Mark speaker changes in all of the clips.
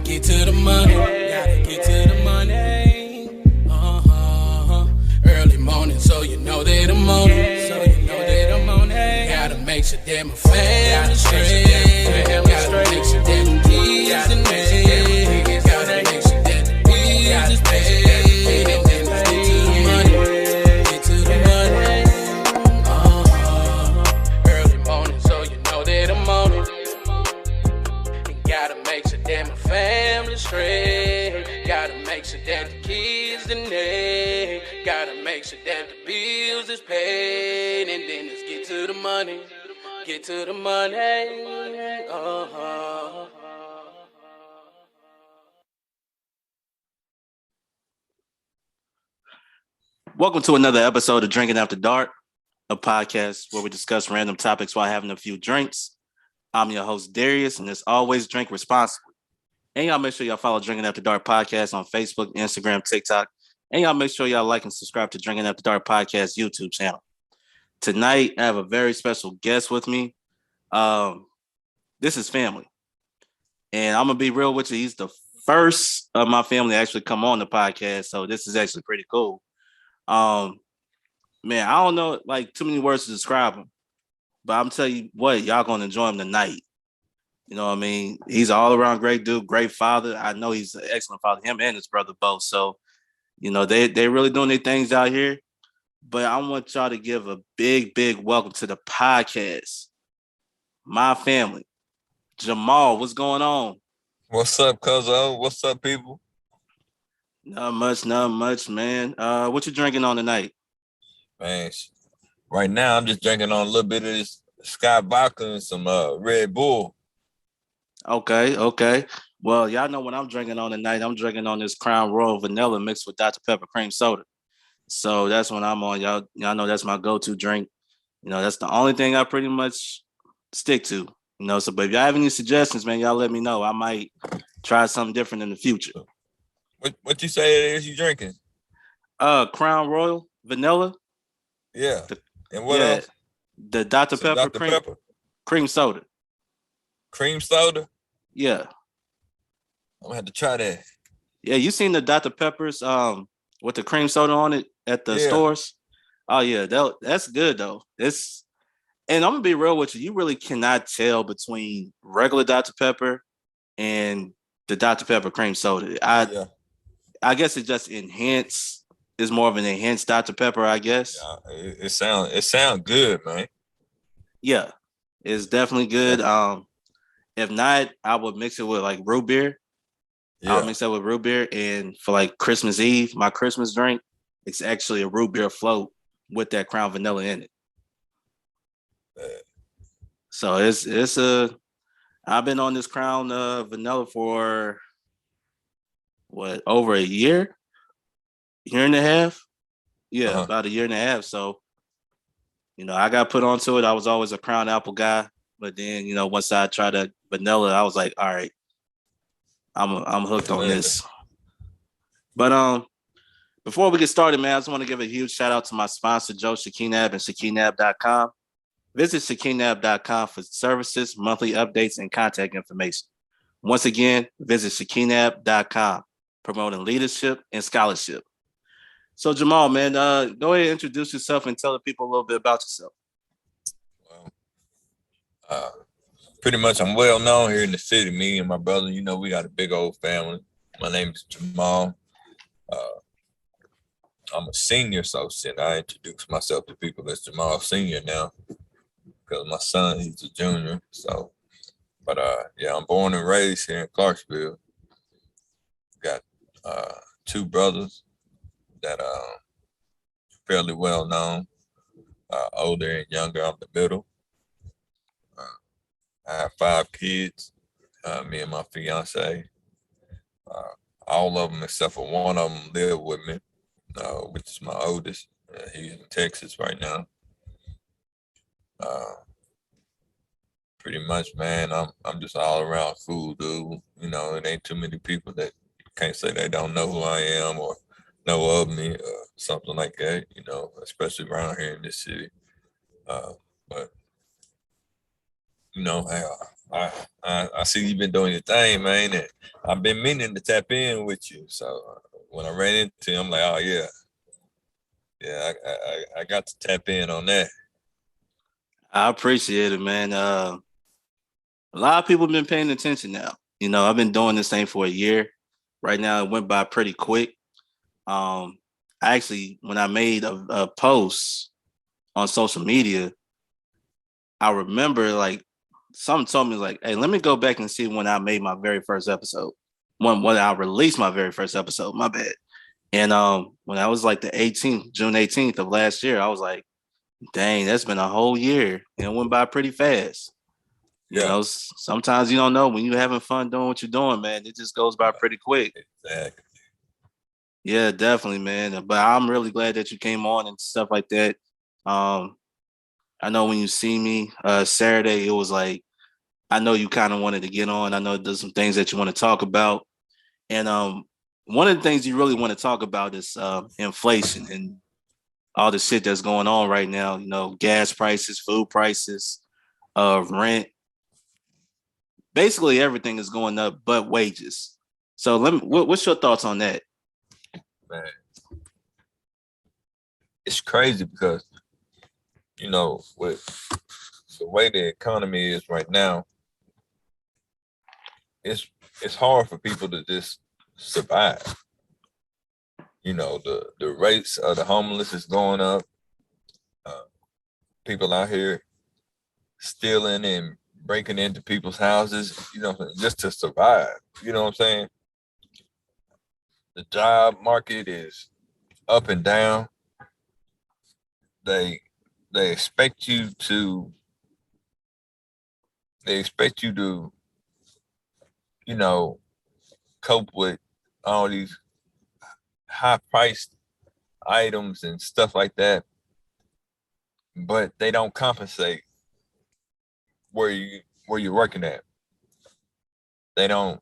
Speaker 1: get to the money. Gotta get to the money. Early morning, so you know that I'm on it. So you know that I'm on it. Gotta make sure that my family straight. Gotta make sure that the kids in there. Gotta make sure that the bills is paid. And then let's get to the money. Get to the money. Early morning, so you know that I'm on it. And gotta make sure that my family straight. Gotta make sure that the kids in there. Gotta make sure that the bills is paid. And then let's get to the money. Get to the money.
Speaker 2: Welcome to another episode of Drinking After Dark, a podcast where we discuss random topics while having a few drinks. I'm your host, Darius, and as always, drink responsibly. And y'all make sure y'all follow Drinking After Dark Podcast on Facebook, Instagram, TikTok. And y'all make sure y'all like and subscribe to Drinking After Dark Podcast YouTube channel. Tonight, I have a very special guest with me. This is family. And I'm going to be real with you. He's the first of my family to actually come on the podcast. So this is actually pretty cool. Man, I don't know like too many words to describe him, but I'm telling you what, y'all gonna enjoy him tonight. You know what I mean? He's an all-around great dude, great father. I know he's an excellent father, him and his brother both. So, you know, they really doing their things out here. But I want y'all to give a big welcome to the podcast. My family. Jamal, what's going on?
Speaker 3: What's up, cuzzo? What's up, people?
Speaker 2: Not much, man. What you drinking on tonight?
Speaker 3: Man, right now I'm just drinking on a little bit of this Sky Vodka and some Red Bull.
Speaker 2: Okay. Well, y'all know what I'm drinking on tonight. I'm drinking on this Crown Royal Vanilla mixed with Dr. Pepper cream soda. So that's what I'm on. Y'all know that's my go-to drink. You know, that's the only thing I pretty much stick to. You know, so but if y'all have any suggestions, man, y'all let me know. I might try something different in the future.
Speaker 3: What you say it is you drinking?
Speaker 2: Crown Royal Vanilla.
Speaker 3: Yeah. And what else?
Speaker 2: The Dr. Pepper cream soda.
Speaker 3: Cream soda?
Speaker 2: Yeah.
Speaker 3: I'm gonna have to try that.
Speaker 2: Yeah, you seen the Dr. Peppers with the cream soda on it at the stores? Oh yeah, that's good though. And I'm gonna be real with you. You really cannot tell between regular Dr. Pepper and the Dr. Pepper cream soda. I guess it just is more of an enhanced Dr. Pepper, I guess.
Speaker 3: Yeah, it sound good, man.
Speaker 2: Yeah, it's definitely good. If not, I would mix it with like root beer. Yeah. I'll mix that with root beer, and for like Christmas Eve, my Christmas drink, it's actually a root beer float with that Crown Vanilla in it. So I've been on this Crown Vanilla for over a year and a half. Yeah, about a year and a half. So, you know, I got put onto it. I was always a Crown Apple guy, but then, you know, once I tried a vanilla, I was like, all right, I'm hooked on this. But before we get started, man, I just want to give a huge shout out to my sponsor, Joe Shakinab and Shakinab.com. Visit Shakinab.com for services, monthly updates, and contact information. Once again, visit Shakinab.com, promoting leadership and scholarship. So, Jamal, man, go ahead and introduce yourself and tell the people a little bit about yourself.
Speaker 3: Well, pretty much I'm well known here in the city. Me and my brother, you know, we got a big old family. My name is Jamal. I'm a senior, so I introduce myself to people as Jamal Senior now because my son, he's a junior. So, but I'm born and raised here in Clarksville. Got 2 brothers that are fairly well known, older and younger. I'm the middle. I have 5 kids, me and my fiance. All of them except for one of them live with me, which is my oldest. He's in Texas right now. Pretty much, man, I'm just all around cool dude. You know, it ain't too many people that can't say they don't know who I am or know of me or something like that, you know, especially around here in this city. But, you know, I see you've been doing your thing, man, and I've been meaning to tap in with you. So when I ran into you, I'm like, oh yeah, I got to tap in on that.
Speaker 2: I appreciate it, man. A lot of people have been paying attention now. I've been doing this thing for a year. Right now, it went by pretty quick. I actually, when I made a post on social media, I remember like someone told me like, "Hey, let me go back and see when I made my very first episode. When I released my very first episode. My bad." And when I was like the 18th, June 18th of last year, I was like, "Dang, that's been a whole year, and it went by pretty fast."
Speaker 3: Yeah,
Speaker 2: Sometimes you don't know when you're having fun doing what you're doing, man. It just goes by pretty quick.
Speaker 3: exactly.
Speaker 2: Yeah, definitely, man. But I'm really glad that you came on and stuff like that. Um, I know when you see me Saturday, it was like I know you kind of wanted to get on. I know there's some things that you want to talk about, and one of the things you really want to talk about is inflation and all the shit that's going on right now. Gas prices, food prices, rent. Basically, everything is going up, but wages. So what's your thoughts on that?
Speaker 3: Man, it's crazy because with the way the economy is right now, it's hard for people to just survive. The rates of the homeless is going up. People out here stealing and breaking into people's houses, just to survive. You know what I'm saying? The job market is up and down. They they expect you to they expect you to, you know, cope with all these high priced items and stuff like that, but they don't compensate where you're working at. They don't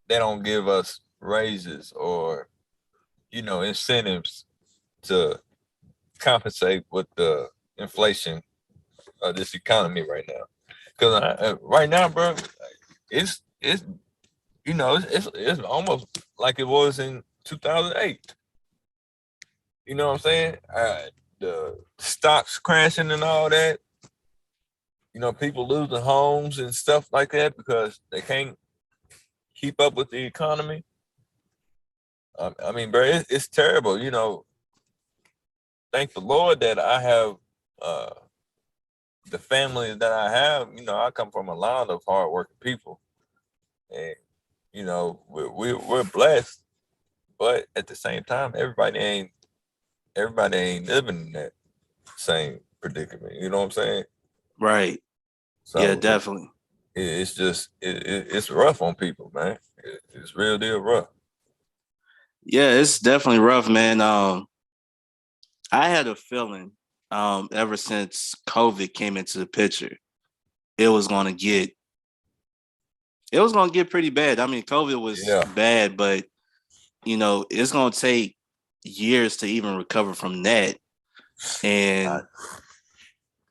Speaker 3: they don't give us raises or incentives to compensate with the inflation of this economy right now. Because right now, bro, it's it's almost like it was in 2008. You know what I'm saying? The stocks crashing and all that. People losing homes and stuff like that because they can't keep up with the economy. I mean, bro, it's terrible. Thank the Lord that I have uh, the family that I have. I come from a line of hardworking people, and we're blessed. But at the same time, everybody ain't living in that same predicament. You know what I'm saying?
Speaker 2: Right. Yeah,
Speaker 3: So
Speaker 2: definitely.
Speaker 3: it's just it's rough on people, man. It's real deal rough.
Speaker 2: Yeah, it's definitely rough, man. I had a feeling ever since COVID came into the picture, it was gonna get it was gonna get pretty bad. I mean, COVID was
Speaker 3: Yeah,
Speaker 2: bad, but it's gonna take years to even recover from that.
Speaker 3: I,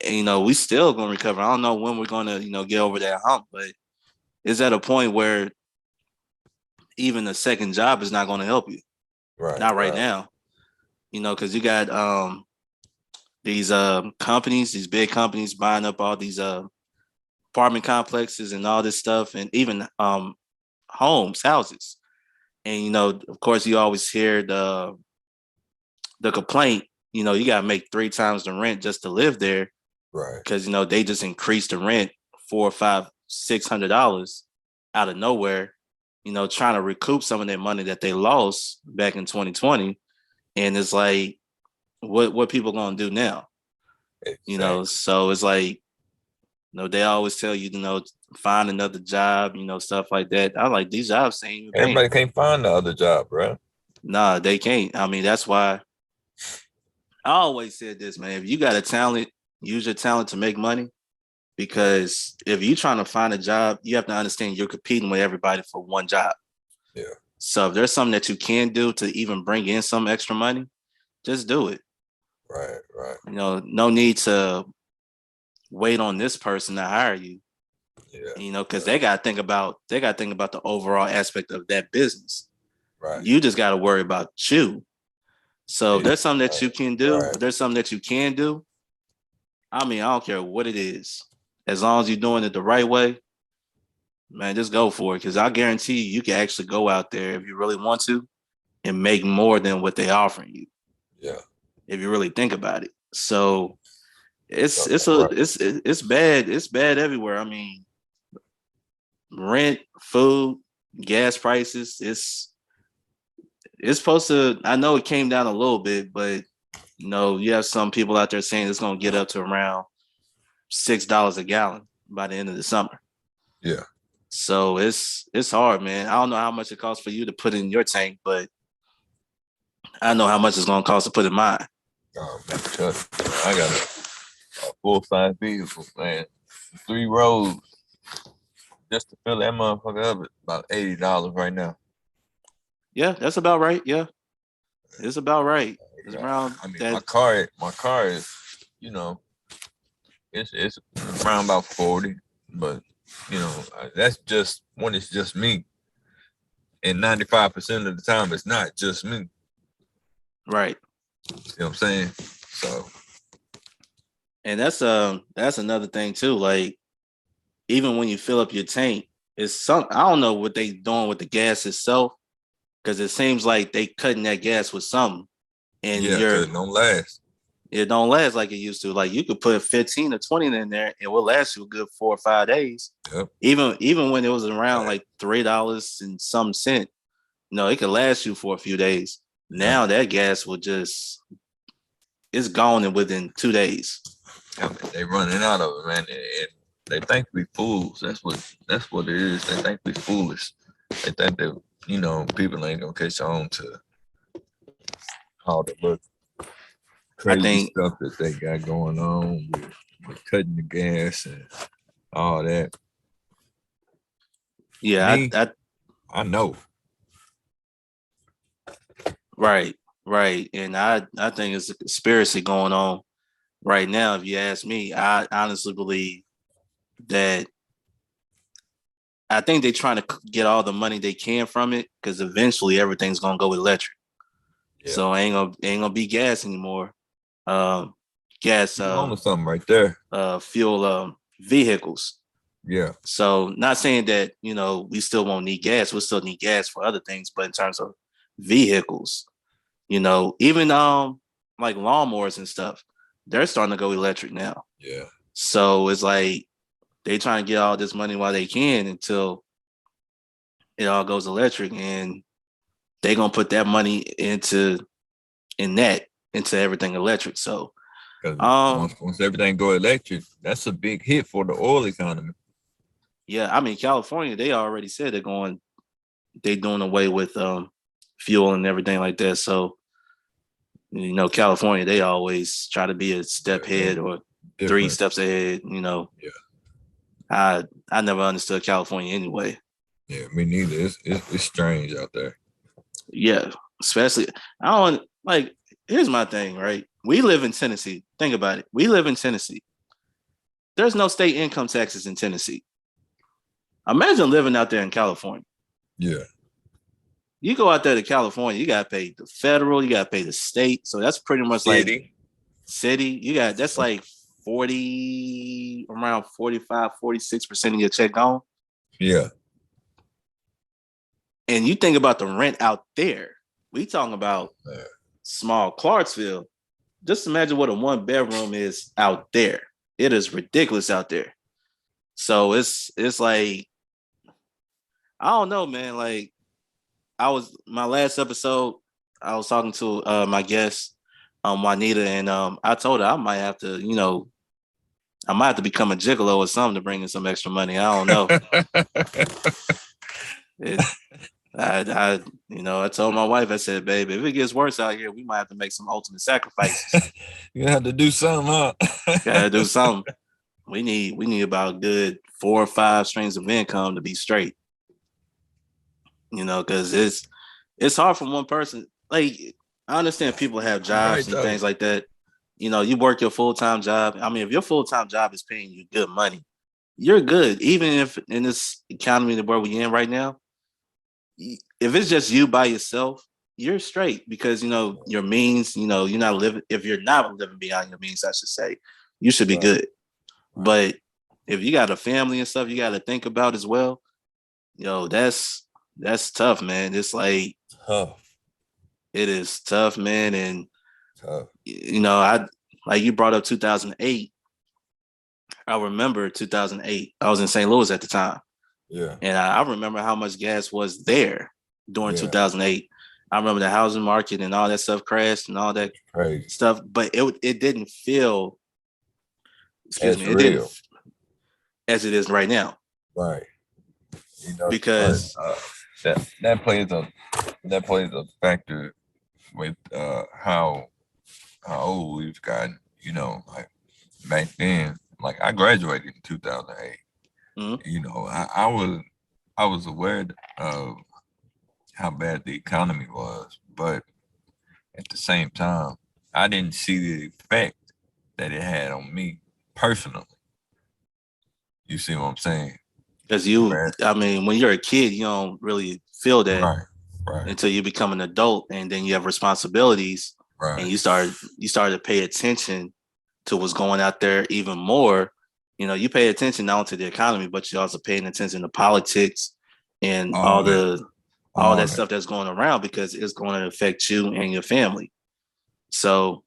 Speaker 2: And we still gonna recover. I don't know when we're gonna, get over that hump, but it's at a point where even a second job is not gonna help you.
Speaker 3: right,
Speaker 2: Not right
Speaker 3: right,
Speaker 2: now. Because you got these companies, these big companies buying up all these apartment complexes and all this stuff, and even houses. And of course, you always hear the complaint. You gotta make 3 times the rent just to live there
Speaker 3: right.
Speaker 2: because they just increased the rent $400, $500, $600 out of nowhere. Trying to recoup some of that money that they lost back in 2020, and it's like, what people gonna do now?
Speaker 3: Exactly.
Speaker 2: So it's like, they always tell you, find another job, stuff like that. I like these jobs ain't even paying.
Speaker 3: Everybody can't find the other job, bro.
Speaker 2: Nah, they can't. I mean, that's why I always said this, man. If you got a talent, use your talent to make money. Because if you're trying to find a job, you have to understand you're competing with everybody for one job.
Speaker 3: Yeah,
Speaker 2: So if there's something that you can do to even bring in some extra money, just do it.
Speaker 3: right, right.
Speaker 2: No need to wait on this person to hire you.
Speaker 3: Yeah.
Speaker 2: Because they got to think about the overall aspect of that business.
Speaker 3: Right.
Speaker 2: You just got to worry about you. So if there's something that you can do,
Speaker 3: Right.
Speaker 2: if there's something that you can do, I mean, I don't care what it is. As long as you're doing it the right way, man, just go for it. Because I guarantee you can actually go out there if you really want to and make more than what they're offering you.
Speaker 3: Yeah.
Speaker 2: If you really think about it. So it's
Speaker 3: Right.
Speaker 2: it's bad. It's bad everywhere. I mean, rent, food, gas prices. It's supposed to. I know it came down a little bit, but you have some people out there saying it's going to get up to around $6 a gallon by the end of the summer.
Speaker 3: Yeah.
Speaker 2: So it's hard, man. I don't know how much it costs for you to put in your tank, but I know how much it's going to cost to put in mine.
Speaker 3: Oh man, trust me, I got a full-size vehicle, man. 3 rows just to fill that motherfucker up. It's about $80 right now.
Speaker 2: Yeah, that's about right. Yeah, it's about right. It's around
Speaker 3: I mean,
Speaker 2: that.
Speaker 3: my car is, it's around about 40, but that's just when it's just me. And 95% of the time, it's not just me.
Speaker 2: Right.
Speaker 3: You know what I'm saying? So,
Speaker 2: and that's another thing too. Like, even when you fill up your tank, I don't know what they doing with the gas itself, because it seems like they cutting that gas with something, and
Speaker 3: yeah, because it don't last.
Speaker 2: It don't last like it used to. Like, you could put 15 or 20 in there, it will last you a good 4 or 5 days.
Speaker 3: Yep.
Speaker 2: Even when it was around like $3 and some cent, it could last you for a few days. Now that gas will it's gone within 2 days.
Speaker 3: I mean, they running out of it, man. And they think we fools. That's what it is. They think we foolish. They think that people ain't gonna catch on to all the little crazy stuff that they got going on with cutting the gas and all that.
Speaker 2: Yeah,
Speaker 3: I know.
Speaker 2: Right. And I think it's a conspiracy going on right now. If you ask me, I honestly believe that I think they're trying to get all the money they can from it, because eventually everything's gonna go electric. Yeah. So ain't gonna be gas anymore. Gas.
Speaker 3: On something right there.
Speaker 2: Fuel vehicles.
Speaker 3: Yeah.
Speaker 2: So not saying that we still won't need gas. We'll still need gas for other things, but in terms of vehicles, even like lawnmowers and stuff, they're starting to go electric now.
Speaker 3: Yeah.
Speaker 2: So it's like they trying to get all this money while they can until it all goes electric, and they gonna put that money into everything electric. So
Speaker 3: once everything go electric, that's a big hit for the oil economy.
Speaker 2: Yeah, I mean, California, they already said they're doing away with fuel and everything like that. So California, they always try to be a step ahead or 3 steps ahead. Yeah. I never understood California anyway.
Speaker 3: Yeah, me neither. It's strange out there.
Speaker 2: Yeah, especially here's my thing, right? We live in Tennessee. Think about it. We live in Tennessee. There's no state income taxes in Tennessee. Imagine living out there in California.
Speaker 3: Yeah.
Speaker 2: You go out there to California, you got to pay the federal, you got to pay the state. So that's pretty much like city. That's like 40, around 45, 46% of your check gone.
Speaker 3: Yeah.
Speaker 2: And you think about the rent out there. We talking about small Clarksville. Just imagine what a 1-bedroom is out there. It is ridiculous out there. So it's like, I don't know, man. Like, my last episode, I was talking to my guest, Juanita, and I told her I might have to become a gigolo or something to bring in some extra money. I don't know. I told my wife, I said, baby, if it gets worse out here, we might have to make some ultimate sacrifices.
Speaker 3: You have to do something, huh?
Speaker 2: Gotta do something. We need about a good 4 or 5 streams of income to be straight. Because it's hard for one person. Like, I understand people have jobs and things like that. You work your full-time job. I mean, if your full-time job is paying you good money, you're good. Even if in this economy where we in right now, if it's just you by yourself, you're straight because your means. You're not living. If you're not living beyond your means, I should say, you should be good. But if you got a family and stuff, you got to think about as well. That's tough, man. It's like
Speaker 3: Tough.
Speaker 2: it is tough, man. And
Speaker 3: Tough.
Speaker 2: I like you brought up 2008. I remember 2008. I was in St. Louis at the time.
Speaker 3: Yeah.
Speaker 2: And I remember how much gas was there during 2008. I remember the housing market and all that stuff crashed and all that stuff, but it didn't feel, excuse me, it didn't as it is right now.
Speaker 3: Right.
Speaker 2: Because
Speaker 3: that plays a factor with how old we've gotten. Like back then, like I graduated in 2008. Mm-hmm. I was aware of how bad the economy was, but at the same time, I didn't see the effect that it had on me personally. You see what I'm saying?
Speaker 2: Because when you're a kid, you don't really feel that until you become an adult, and then you have responsibilities, and you start to pay attention to what's going out there even more. You pay attention not only to the economy, but you're also paying attention to politics and all that stuff that's going around, because it's going to affect you and your family. So,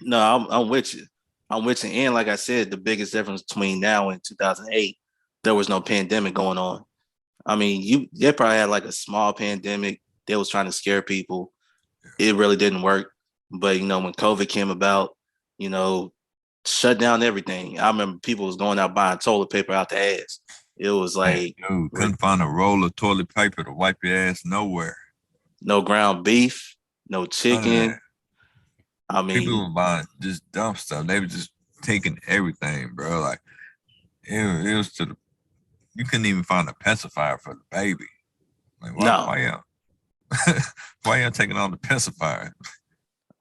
Speaker 2: no, I'm with you. And like I said, the biggest difference between now and 2008, there was no pandemic going on. I mean, they probably had like a small pandemic. They was trying to scare people. It really didn't work. But, when COVID came about, shut down everything. I remember people was going out buying toilet paper out the ass. It was like,
Speaker 3: dude, couldn't find a roll of toilet paper to wipe your ass nowhere.
Speaker 2: No ground beef, no chicken. I mean,
Speaker 3: people were buying just dumb stuff. They were just taking everything, bro. Like it was you couldn't even find a pacifier for the baby. Like why y'all taking all the pacifier?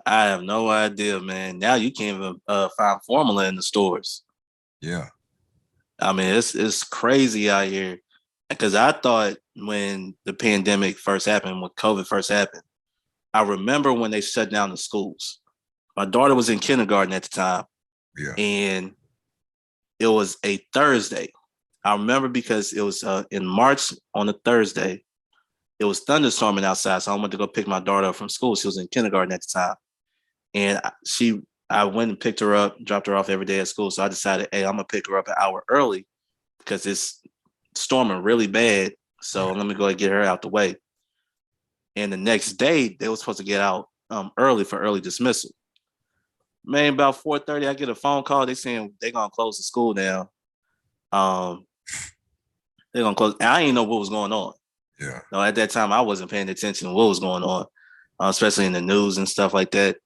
Speaker 2: I have no idea, man. Now you can't even find formula in the stores.
Speaker 3: Yeah.
Speaker 2: I mean, it's crazy out here. Because I thought when the pandemic first happened, when COVID first happened, I remember when they shut down the schools. My daughter was in kindergarten at the time.
Speaker 3: Yeah.
Speaker 2: And it was a Thursday. I remember because it was in March on a Thursday. It was thunderstorming outside, so I went to go pick my daughter up from school. She was in kindergarten at the time. And I went and picked her up, dropped her off every day at school. So I decided, hey, I'm going to pick her up an hour early because it's storming really bad. So let me go and get her out the way. And the next day, they were supposed to get out early for early dismissal. Man, about 4:30, I get a phone call. They saying they're going to close the school down. They're going to close. And I didn't know what was going on.
Speaker 3: Yeah.
Speaker 2: No, at that time, I wasn't paying attention to what was going on, especially in the news and stuff like that.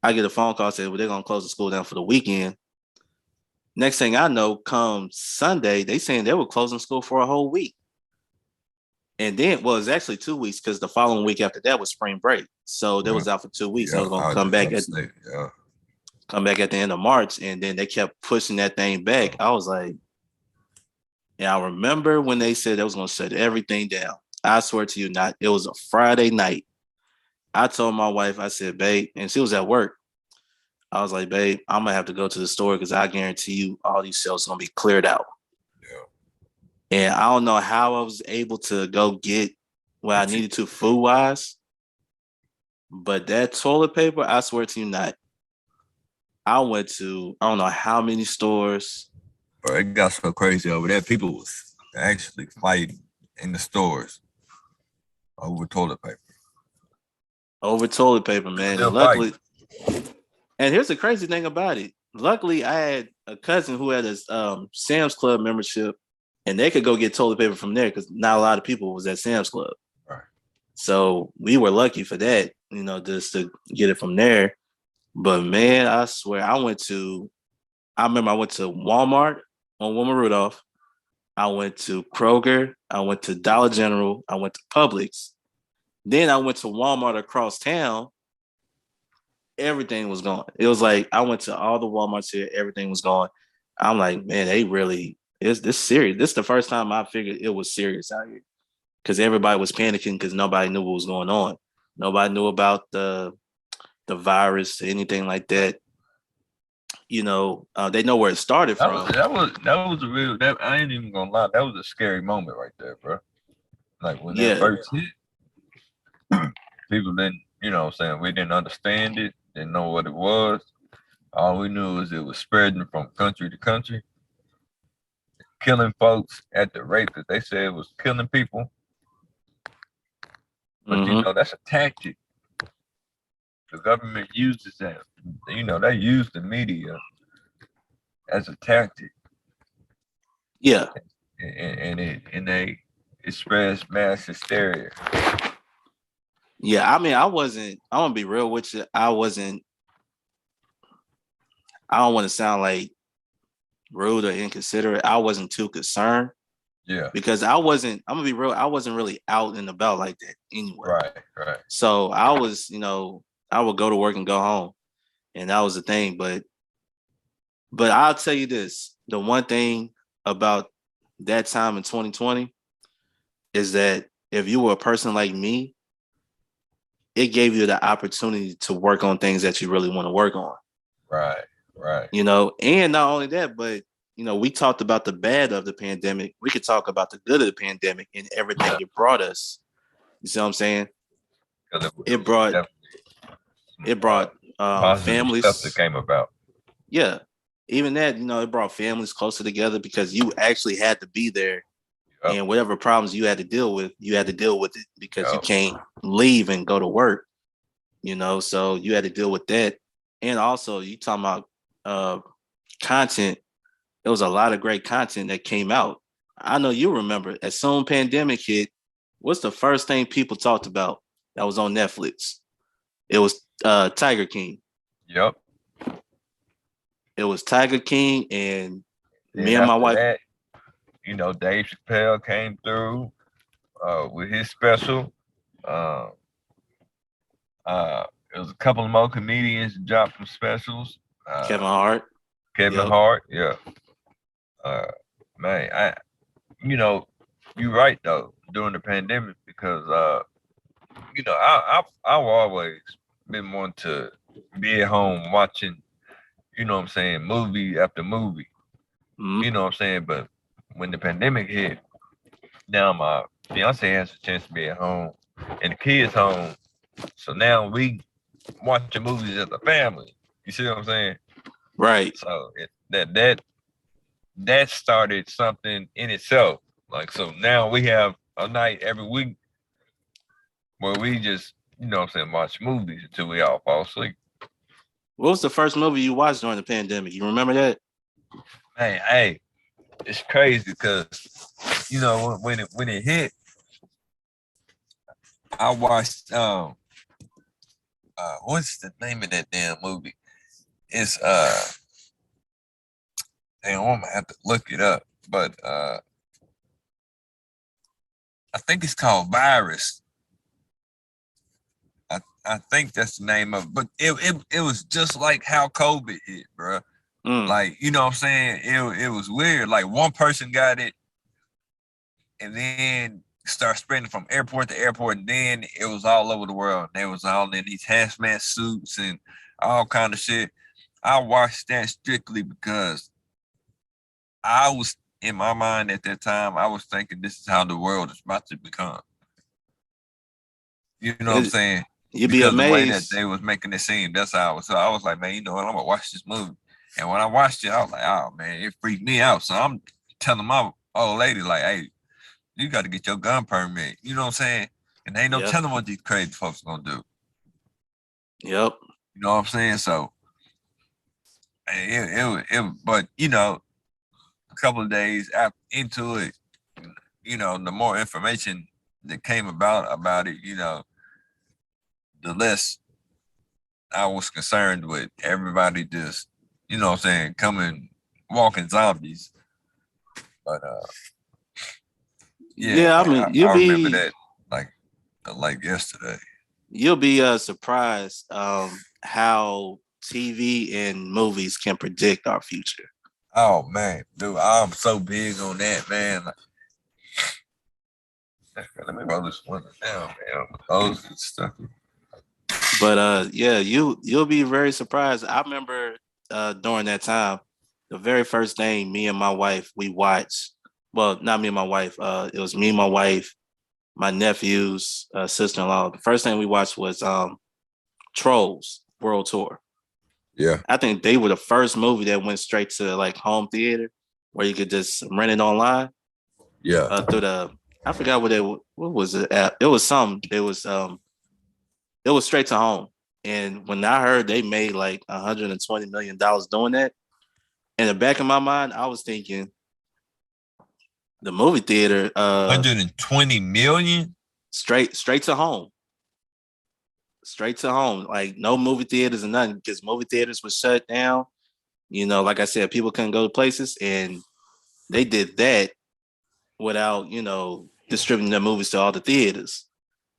Speaker 2: I get a phone call saying, well, they're going to close the school down for the weekend. Next thing I know, come Sunday, they saying they were closing school for a whole week. And then, well, it's actually 2 weeks because the following week after that was spring break. So they was out for 2 weeks. Yeah, they was going to come back at the end of March. And then they kept pushing that thing back. I was like, and I remember when they said they was going to shut everything down. I swear to you not, it was a Friday night. I told my wife, I said, babe, and she was at work. I was like, babe, I'm going to have to go to the store because I guarantee you all these shelves are going to be cleared out.
Speaker 3: Yeah.
Speaker 2: And I don't know how I was able to go get what I needed to food-wise. But that toilet paper, I swear to you not, I went to, I don't know how many stores.
Speaker 3: Bro, it got so crazy over there. People was actually fighting in the stores over toilet paper.
Speaker 2: Over toilet paper, man. And luckily, and here's the crazy thing about it. Luckily, I had a cousin who had a Sam's Club membership, and they could go get toilet paper from there because not a lot of people was at Sam's Club.
Speaker 3: Right.
Speaker 2: So we were lucky for that, just to get it from there. But man, I swear, I went to Walmart on Wilma Rudolph. I went to Kroger. I went to Dollar General. I went to Publix. Then I went to Walmart across town. Everything was gone. It was like I went to all the Walmarts here. Everything was gone. I'm like, man, they really is this serious. This is the first time I figured it was serious out here because everybody was panicking because nobody knew what was going on. Nobody knew about the virus or anything like that. They know where it started
Speaker 3: That was
Speaker 2: from.
Speaker 3: that was a real. That I ain't even gonna lie. That was a scary moment right there, bro. Like when that
Speaker 2: Yeah,
Speaker 3: first hit, people didn't. You know, what I'm saying we didn't understand it. Didn't know what it was. All we knew is it was spreading from country to country, killing folks at the rate that they said was killing people. But
Speaker 2: hmm
Speaker 3: that's a tactic. The government uses that. They use the media as a tactic,
Speaker 2: yeah,
Speaker 3: and it spreads mass hysteria.
Speaker 2: yeah. I mean, I wasn't. I want to be real with you. I wasn't. I don't want to sound like rude or inconsiderate. I wasn't too concerned
Speaker 3: Yeah.
Speaker 2: because I wasn't. I'm gonna be real. I wasn't really out and about like that anyway.
Speaker 3: Right. Right.
Speaker 2: So I was, I would go to work and go home, and that was the thing. But I'll tell you this: the one thing about that time in 2020 is that if you were a person like me, it gave you the opportunity to work on things that you really want to work on.
Speaker 3: Right. Right.
Speaker 2: And not only that, but we talked about the bad of the pandemic. We could talk about the good of the pandemic and everything it brought us. You see what I'm saying? It brought
Speaker 3: positive stuff that
Speaker 2: families.
Speaker 3: came about.
Speaker 2: Yeah. Even that, it brought families closer together because you actually had to be there.
Speaker 3: Yep.
Speaker 2: And whatever problems you had to deal with it because you
Speaker 3: Yep.
Speaker 2: can't leave and go to work, so you had to deal with that. And also you talking about content. There was a lot of great content that came out. I know you remember as soon pandemic hit, what's the first thing people talked about that was on Netflix? It was Tiger King.
Speaker 3: Yep.
Speaker 2: It was Tiger King and
Speaker 3: Then
Speaker 2: me and my
Speaker 3: after
Speaker 2: wife.
Speaker 3: that, Dave Chappelle came through with his special. Uh, there was a couple of more comedians that dropped some specials.
Speaker 2: Kevin Hart.
Speaker 3: Kevin
Speaker 2: Yep.
Speaker 3: Hart, yeah. Man, you're right though during the pandemic because I've always been one to be at home watching, what I'm saying, movie after movie.
Speaker 2: Mm-hmm.
Speaker 3: You know what I'm saying? But when the pandemic hit, now my fiance has a chance to be at home and the kids home. So now we watching movies as a family. You see what I'm saying?
Speaker 2: Right.
Speaker 3: So that started something in itself. Like, so now we have a night every week where we just, watch movies until we all fall asleep.
Speaker 2: What was the first movie you watched during the pandemic? You remember that?
Speaker 3: Man, hey, it's crazy because, when it hit, I watched, what's the name of that damn movie? It's, damn, I'm gonna have to look it up, but, I think it's called Virus. I think that's the name of it. But it was just like how COVID hit, bro. Like, you know what I'm saying? It was weird. Like one person got it and then start spreading from airport to airport, and then it was all over the world. They was all in these hazmat suits and all kind of shit. I watched that strictly because I was in my mind at that time, I was thinking this is how the world is about to become. You know what I'm saying?
Speaker 2: You'd be
Speaker 3: because the way that
Speaker 2: amazed.
Speaker 3: they was making it seem, that's how I was. So I was like, man, you know what? I'm gonna watch this movie. And when I watched it, I was like, oh man, it freaked me out. So I'm telling my old lady, like, hey, you got to get your gun permit. You know what I'm saying? And they ain't no telling what these crazy folks are gonna do.
Speaker 2: Yep.
Speaker 3: You know what I'm saying? So but a couple of days after into it, the more information that came about it, the less I was concerned with everybody just, coming, walking zombies. But
Speaker 2: I mean,
Speaker 3: I remember that like yesterday.
Speaker 2: You'll be surprised how TV and movies can predict our future.
Speaker 3: Oh man, dude, I'm so big on that, man. Let me roll this one down, man. Those and stuff.
Speaker 2: But yeah, you'll be very surprised. I remember during that time, the very first thing me and my wife we watched. Well, not me and my wife. It was me, my wife, my nephew's sister-in-law. The first thing we watched was Trolls World Tour.
Speaker 3: Yeah,
Speaker 2: I think they were the first movie that went straight to like home theater where you could just rent it online
Speaker 3: yeah,
Speaker 2: through the I forgot what was it app. It was some it was straight to home. And when I heard they made like $120 million doing that, in the back of my mind, I was thinking the movie theater
Speaker 3: 120 million.
Speaker 2: straight to home. Straight to home. Like no movie theaters and nothing because movie theaters were shut down. You know, like I said, people couldn't go to places and they did that without, distributing the movies to all the theaters.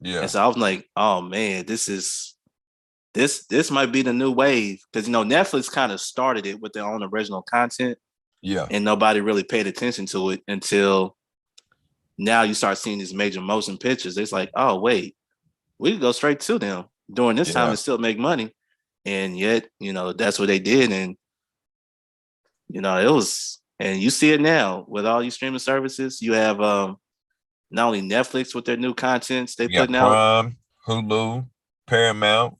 Speaker 3: Yeah,
Speaker 2: And so I was like, oh man, this might be the new wave. Because Netflix kind of started it with their own original content
Speaker 3: yeah,
Speaker 2: and nobody really paid attention to it until now you start seeing these major motion pictures. It's like, oh wait, we could go straight to them during this time
Speaker 3: yeah.
Speaker 2: and still make money. And yet, that's what they did. And it was, and you see it now with all these streaming services. You have not only Netflix with their new contents they
Speaker 3: You got
Speaker 2: putting out,
Speaker 3: Prime, Hulu, Paramount,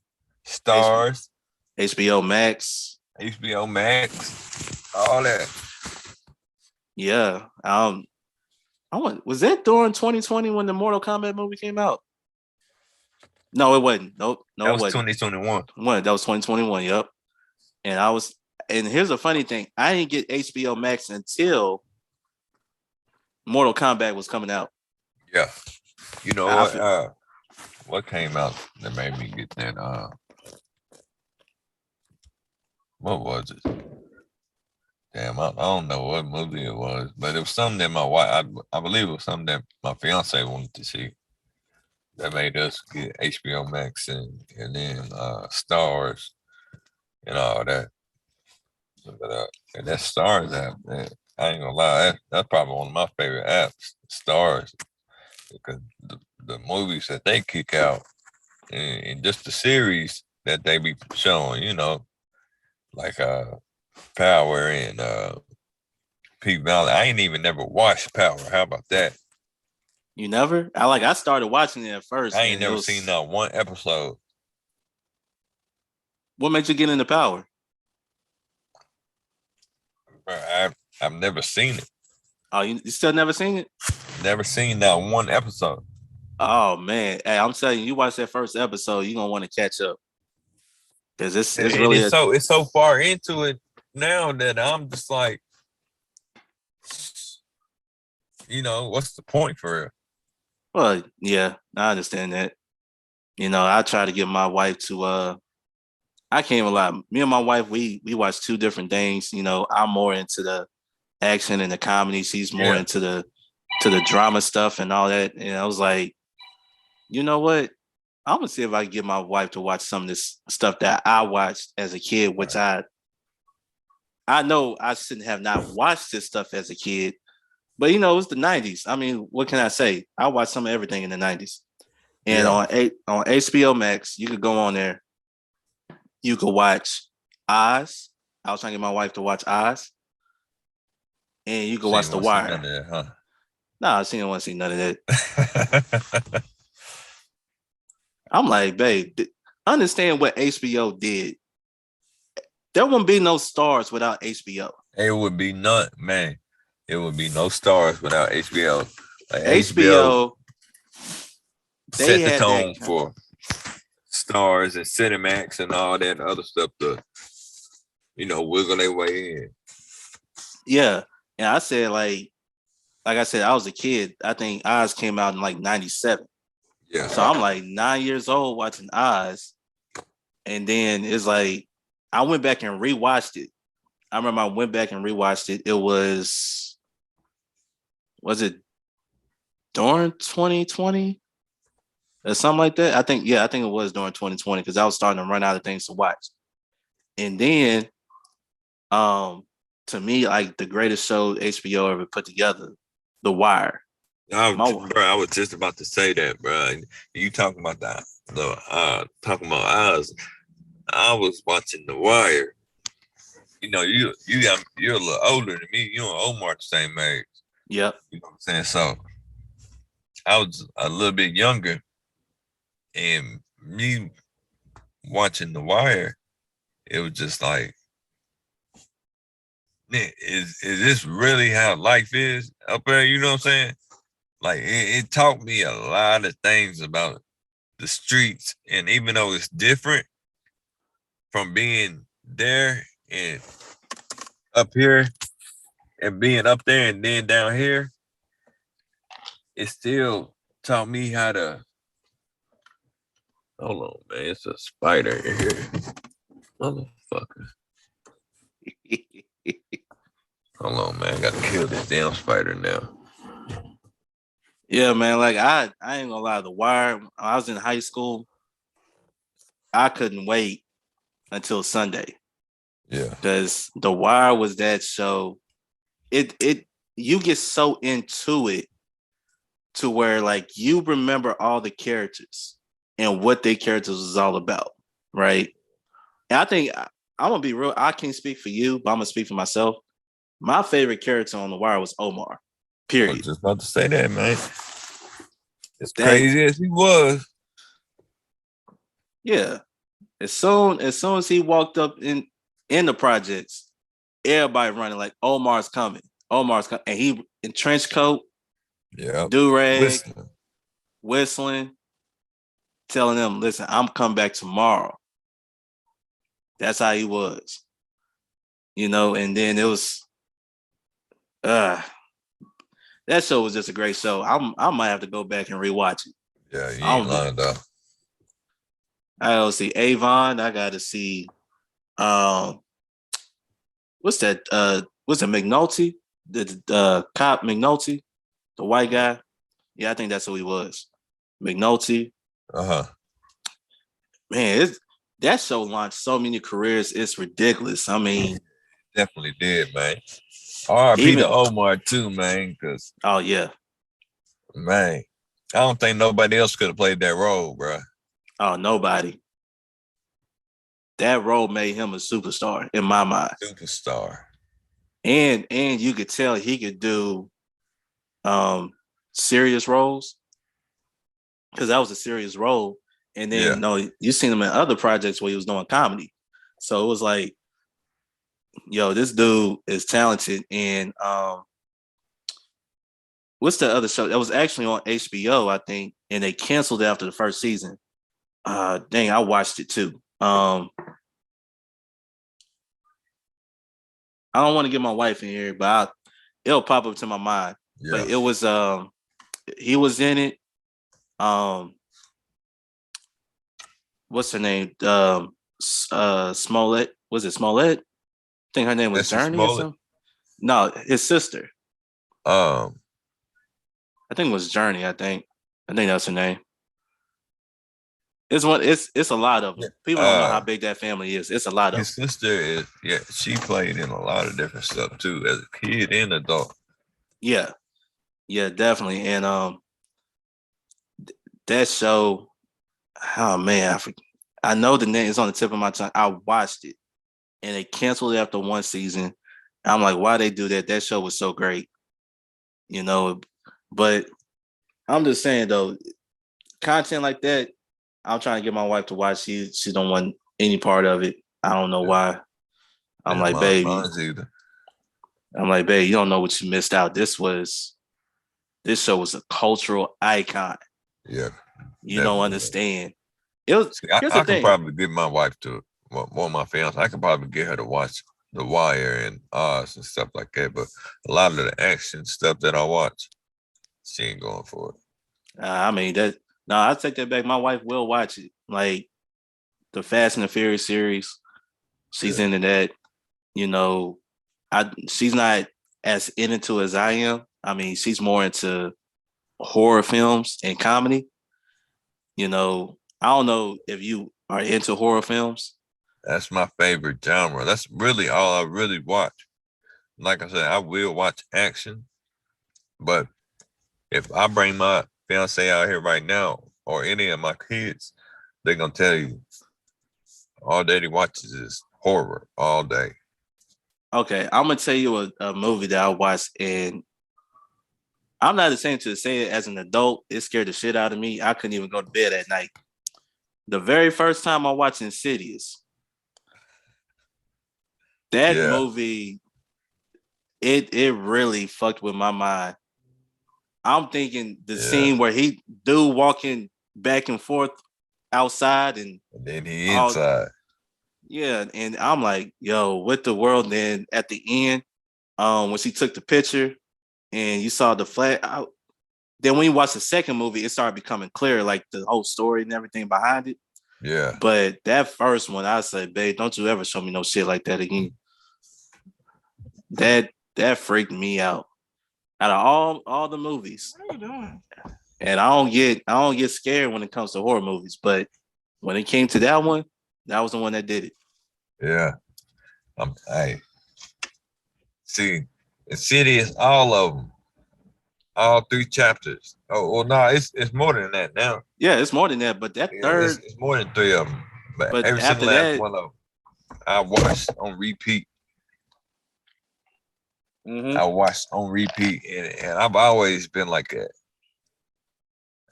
Speaker 2: H-
Speaker 3: Stars,
Speaker 2: HBO Max.
Speaker 3: HBO Max, all that.
Speaker 2: Yeah. Was that during 2020 when the Mortal Kombat movie came out? No, it wasn't. Nope.
Speaker 3: That
Speaker 2: No, it
Speaker 3: was
Speaker 2: wasn't.
Speaker 3: 2021.
Speaker 2: That was 2021. Yep. And here's a funny thing. I didn't get HBO Max until Mortal Kombat was coming out.
Speaker 3: Yeah. You know
Speaker 2: I,
Speaker 3: what? What came out that made me get that? What was it? Damn, I don't know what movie it was, but it was something that my wife, I believe it was something that my fiance wanted to see that made us get HBO Max and then Stars and all that. But and that Stars app, man, I ain't gonna lie, that's probably one of my favorite apps, Stars, because the movies that they kick out and just the series that they be showing, like Power and Peak Valley. I ain't even never watched Power. How about that?
Speaker 2: you never? I started watching it at first.
Speaker 3: I ain't
Speaker 2: And
Speaker 3: never seen not one episode.
Speaker 2: What made you get into Power?
Speaker 3: Bro, I've never seen it.
Speaker 2: Oh, you still never seen it?
Speaker 3: Never seen that one episode.
Speaker 2: Oh man, hey, I'm telling you, you watch that first episode, you're gonna want to catch up because it's
Speaker 3: And
Speaker 2: really
Speaker 3: it's so far into it now that I'm just like, what's the point for it?
Speaker 2: well, yeah, I understand that. I try to get my wife to I can't even lie. Me and my wife, we watch two different things. I'm more into the action and the comedy. She's more
Speaker 3: Yeah.
Speaker 2: into the drama stuff and all that. And I was like, you know what? I'm gonna see if I can get my wife to watch some of this stuff that I watched as a kid, which I know I shouldn't have not watched this stuff as a kid, but it was the 90s. I mean, what can I say? I watched some of everything in the 90s. And
Speaker 3: Yeah.
Speaker 2: on HBO Max, you could go on there. You could watch Oz. I was trying to get my wife to watch Oz. And you could watch The Wire.
Speaker 3: None of that, huh?
Speaker 2: Nah, she didn't want to see none of that. I'm like, babe, understand what HBO did. There wouldn't be no stars without HBO.
Speaker 3: It would be none, man. It would be no Stars without HBO. Like
Speaker 2: HBO
Speaker 3: set the
Speaker 2: had
Speaker 3: tone
Speaker 2: that,
Speaker 3: for Stars and Cinemax and all that other stuff to, wiggle their way in.
Speaker 2: yeah. And I said, like I said, I was a kid. I think Oz came out in like 97.
Speaker 3: Yeah.
Speaker 2: So I'm like 9 years old watching Oz. And then it's like, I went back and rewatched it. I remember I went back and rewatched it. It was it during 2020 or something like that? I think it was during 2020 because I was starting to run out of things to watch. And then to me, like the greatest show HBO ever put together, The Wire.
Speaker 3: I was just about to say that, bro. You talking about that? Talking about I was watching The Wire. You know, you're a little older than me. You and Omar the same age.
Speaker 2: Yep.
Speaker 3: You know what I'm saying? So I was a little bit younger, and me watching The Wire, it was just like, man, is this really how life is up there? You know what I'm saying? Like it taught me a lot of things about the streets, and even though it's different from being there and up here and being up there and then down here, it still taught me how to. Hold on, man. It's a spider in here. Motherfucker. Hold on, man. I gotta kill this damn spider now.
Speaker 2: Yeah, man. Like I ain't gonna lie. The Wire. When I was in high school, I couldn't wait until Sunday.
Speaker 3: Yeah.
Speaker 2: Because The Wire was that show. It you get so into it to where like you remember all the characters and what their characters was all about, right? And I think I'm gonna be real. I can't speak for you, but I'm gonna speak for myself. My favorite character on The Wire was Omar.
Speaker 3: I
Speaker 2: Period.
Speaker 3: was just about to say that, man. As
Speaker 2: That-
Speaker 3: crazy as he was.
Speaker 2: Yeah. As soon as he walked up in the projects, everybody running like Omar's coming. And he in trench coat,
Speaker 3: Yeah.
Speaker 2: do-rag, whistling, telling them, listen, I'm coming back tomorrow. That's how he was. You know, and then it was that show was just a great show. I might have to go back and rewatch it.
Speaker 3: Yeah, you ain't lying though.
Speaker 2: I gotta see Avon. I gotta see what's that? What's it, McNulty? The cop McNulty, the white guy. Yeah, I think that's who he was. McNulty.
Speaker 3: Uh-huh.
Speaker 2: Man, that show launched so many careers. It's ridiculous. I mean,
Speaker 3: definitely did, man. R.I.P. to Omar too, man. Because
Speaker 2: yeah,
Speaker 3: man, I don't think nobody else could have played that role, bro.
Speaker 2: Oh, nobody. That role made him a superstar in my mind.
Speaker 3: Superstar.
Speaker 2: And you could tell he could do serious roles because that was a serious role. And then you seen him in other projects where he was doing comedy. So it was like, yo, this dude is talented. And what's the other show? That was actually on HBO, I think, and they canceled it after the first season. Dang, I watched it too. I don't want to get my wife in here, but it'll pop up to my mind. Yeah. But it was he was in it. What's her name? Smollett. Was it Smollett? I think her name was Journey or something. No, his sister. I think it was Journey. I think that's her name. It's a lot of them. People don't know how big that family is. It's a lot of
Speaker 3: his sister she played in a lot of different stuff too, as a kid and adult.
Speaker 2: Yeah, definitely. And that show, oh man, I know the name is on the tip of my tongue. I watched it and they canceled it after one season. I'm like, why they do that? That show was so great, you know. But I'm just saying though, content like that, I'm trying to get my wife to watch. She don't want any part of it. I don't know why. I'm like, baby. I'm like, babe, you don't know what you missed out. This show was a cultural icon.
Speaker 3: Yeah.
Speaker 2: You don't understand. It was.
Speaker 3: I could probably get my wife to one of my fiance. I could probably get her to watch The Wire and Oz and stuff like that. But a lot of the action stuff that I watch, she ain't going for it.
Speaker 2: I mean that. No, I take that back. My wife will watch it. Like the Fast and the Furious series, she's into that. You know, she's not as into as I am. I mean, she's more into horror films and comedy. You know, I don't know if you are into horror films.
Speaker 3: That's my favorite genre. That's really all I really watch. like I said, I will watch action, but if I bring my fiance out here right now or any of my kids, they're gonna tell you all Daddy watches is horror all day.
Speaker 2: Okay, I'm gonna tell you a movie that I watched, and I'm not ashamed to say it. As an adult, it scared the shit out of me. I couldn't even go to bed at night. The very first time I watched Insidious, that
Speaker 3: Yeah,
Speaker 2: movie, it really fucked with my mind. I'm thinking the
Speaker 3: yeah.
Speaker 2: scene where he dude walking back and forth outside and
Speaker 3: And then he
Speaker 2: all,
Speaker 3: inside.
Speaker 2: yeah, and I'm like, yo, what the world? And then at the end, when she took the picture and you saw the flag out, then when you watch the second movie, it started becoming clear, like the whole story and everything behind it.
Speaker 3: Yeah,
Speaker 2: But that first one, I said, babe, don't you ever show me no shit like that again. That freaked me out. Out of all the movies.
Speaker 4: What are you doing?
Speaker 2: And I don't get scared when it comes to horror movies, but when it came to that one, that was the one that did it.
Speaker 3: yeah. Hey, see, Insidious, all of them, all 3 chapters. Oh, well, no, it's more than that now.
Speaker 2: Yeah, it's more than that, but that
Speaker 3: Yeah,
Speaker 2: third,
Speaker 3: it's more than 3 of them. But
Speaker 2: but
Speaker 3: every
Speaker 2: after
Speaker 3: single last
Speaker 2: that,
Speaker 3: one of them, I watched on repeat.
Speaker 2: mm-hmm.
Speaker 3: I watched on repeat, and I've always been like that.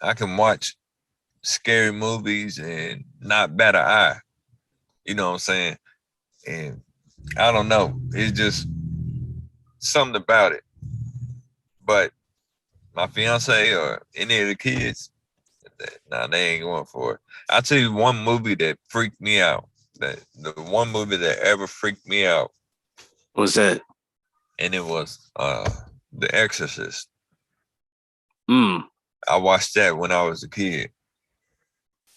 Speaker 3: I can watch scary movies and not bat an eye. You know what I'm saying? And I don't know. It's just something about it. But my fiance or any of the kids, nah, they ain't going for it. I'll tell you one movie that freaked me out. That the one movie that ever freaked me out,
Speaker 2: What was that?
Speaker 3: and it was The Exorcist.
Speaker 2: Mm.
Speaker 3: I watched that when I was a kid.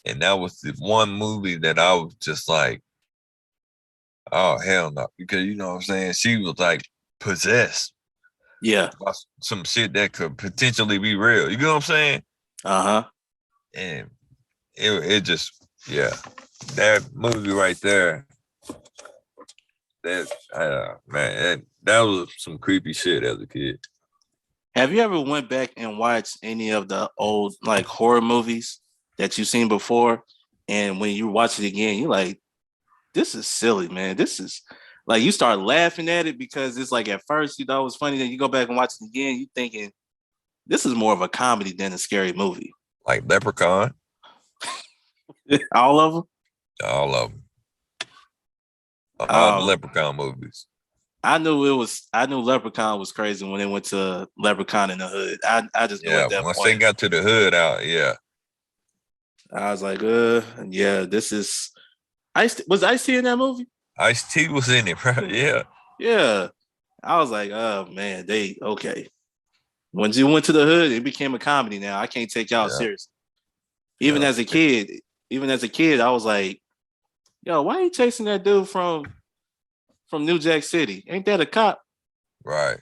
Speaker 3: And that was the one movie that I was just like, oh hell no. Because you know what I'm saying? She was like possessed
Speaker 2: Yeah.
Speaker 3: by some shit that could potentially be real. You know what I'm saying?
Speaker 2: Uh-huh.
Speaker 3: And it just, yeah. That movie right there, that man, that was some creepy shit as a kid.
Speaker 2: Have you ever went back and watched any of the old like horror movies that you've seen before? And when you watch it again, you're like, this is silly, man. This is like you start laughing at it because it's like at first, it was funny. Then you go back and watch it again, you thinking this is more of a comedy than a scary movie.
Speaker 3: Like Leprechaun,
Speaker 2: All of them.
Speaker 3: all of them. All the
Speaker 2: Um,
Speaker 3: Leprechaun movies.
Speaker 2: I knew Leprechaun was crazy when they went to Leprechaun in the Hood. I just knew
Speaker 3: Yeah,
Speaker 2: at that
Speaker 3: once they
Speaker 2: point.
Speaker 3: got to the hood out, yeah.
Speaker 2: I was like, yeah, this is was Ice-T in that movie?
Speaker 3: Ice-T was in it, right? Yeah.
Speaker 2: Yeah. I was like, oh man, they okay. When you went to the hood, it became a comedy now. I can't take y'all
Speaker 3: Yeah.
Speaker 2: serious. Even
Speaker 3: Yeah.
Speaker 2: as a kid, I was like, yo, why are you chasing that dude from New Jack City? Ain't that a cop?
Speaker 3: Right.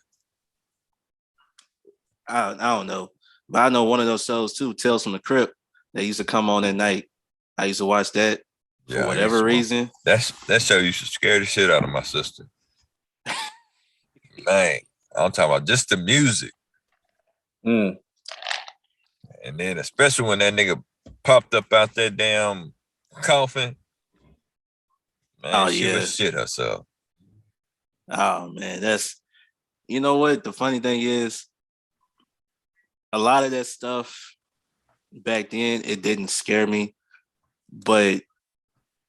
Speaker 2: I don't know. But I know one of those shows too, Tales from the Crypt, that used to come on at night. I used to watch that for
Speaker 3: Yeah.
Speaker 2: whatever reason.
Speaker 3: That show used to scare the shit out of my sister. Man, I'm talking about just the music.
Speaker 2: Mm.
Speaker 3: And then especially when that nigga popped up out that damn coffin. Man,
Speaker 2: Oh
Speaker 3: she
Speaker 2: yeah.
Speaker 3: was shit herself.
Speaker 2: Oh man, that's you know what? The funny thing is, a lot of that stuff back then it didn't scare me, but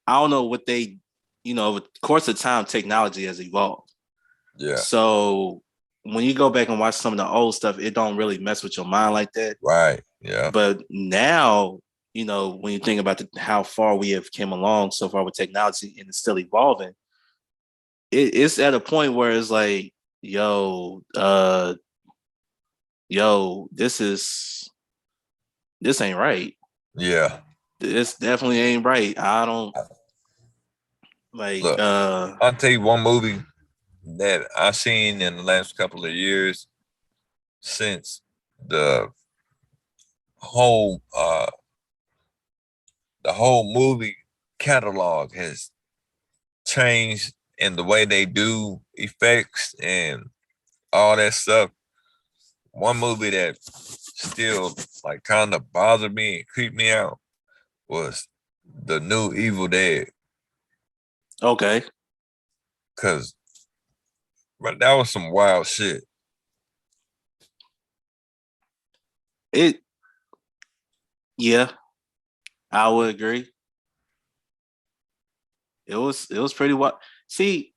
Speaker 2: I don't know what they, with the course of time, technology has evolved.
Speaker 3: Yeah.
Speaker 2: So when you go back and watch some of the old stuff, it don't really mess with your mind like that.
Speaker 3: Right. Yeah.
Speaker 2: But now, when you think about how far we have came along so far with technology and it's still evolving, it's at a point where it's like, yo, this ain't right.
Speaker 3: Yeah.
Speaker 2: This definitely ain't right. I don't like.
Speaker 3: Look, I'll tell you one movie that I've seen in the last couple of years since the whole movie catalog has changed and the way they do effects and all that stuff. One movie that still like kind of bothered me and creeped me out was the new Evil Dead.
Speaker 2: Okay.
Speaker 3: Cause but that was some wild shit.
Speaker 2: Yeah, I would agree. It was pretty wild. See,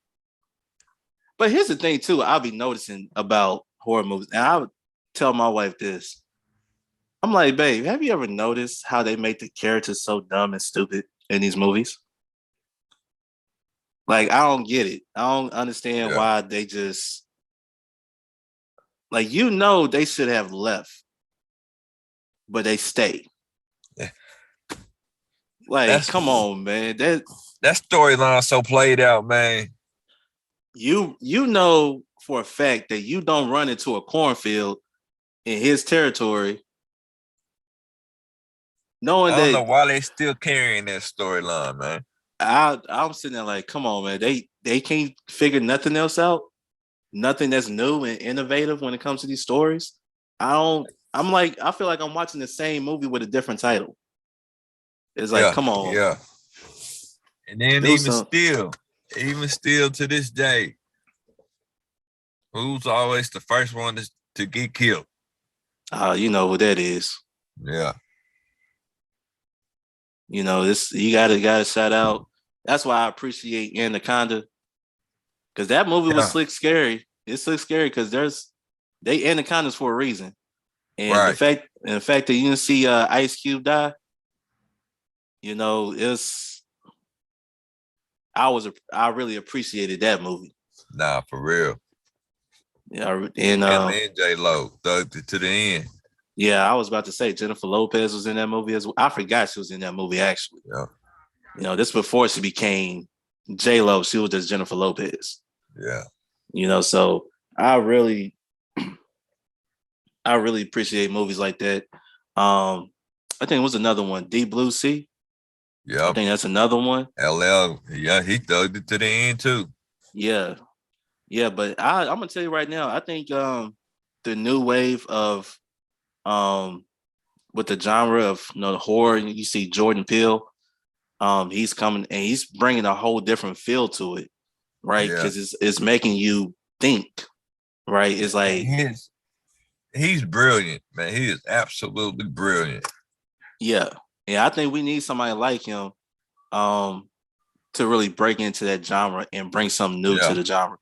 Speaker 2: but here's the thing too. I'll be noticing about horror movies, and I would tell my wife this. I'm like, babe, have you ever noticed how they make the characters so dumb and stupid in these movies? Like, I don't get it. I don't understand
Speaker 3: Yeah.
Speaker 2: why they just like they should have left, but they stay.
Speaker 3: Yeah.
Speaker 2: Like, come on, man.
Speaker 3: That storyline so played out, man.
Speaker 2: You know for a fact that you don't run into a cornfield in his territory, knowing
Speaker 3: I don't
Speaker 2: that
Speaker 3: know why they still carrying that storyline, man.
Speaker 2: I'm sitting there like, come on, man. They can't figure nothing else out, nothing that's new and innovative when it comes to these stories. I feel like I'm watching the same movie with a different title. It's like, come on.
Speaker 3: Yeah. And then even still to this day, who's always the first one to get killed?
Speaker 2: You know who that is.
Speaker 3: Yeah.
Speaker 2: You know, this you gotta shout out. That's why I appreciate Anaconda. Because that movie was slick scary. It's slick scary because they Anacondas for a reason. And the fact that you didn't see Ice Cube die, you know, I really appreciated that movie.
Speaker 3: Nah, for real.
Speaker 2: Yeah,
Speaker 3: and J-Lo thugged it to the end.
Speaker 2: Yeah, I was about to say Jennifer Lopez was in that movie as well. I forgot she was in that movie actually.
Speaker 3: Yeah.
Speaker 2: You know, this before she became J-Lo, she was just Jennifer Lopez.
Speaker 3: Yeah.
Speaker 2: You know, so I really appreciate movies like that. I think it was another one, Deep Blue Sea.
Speaker 3: Yeah.
Speaker 2: I think that's another one.
Speaker 3: LL, yeah, he thugged it to the end too.
Speaker 2: Yeah. Yeah, but I'm gonna tell you right now, I think the new wave of with the genre of the horror, you see Jordan Peele, he's coming and he's bringing a whole different feel to it, right? Because it's making you think, right? It's like
Speaker 3: he's brilliant, man. He is absolutely brilliant.
Speaker 2: Yeah, I think we need somebody like him to really break into that genre and bring something new to the genre,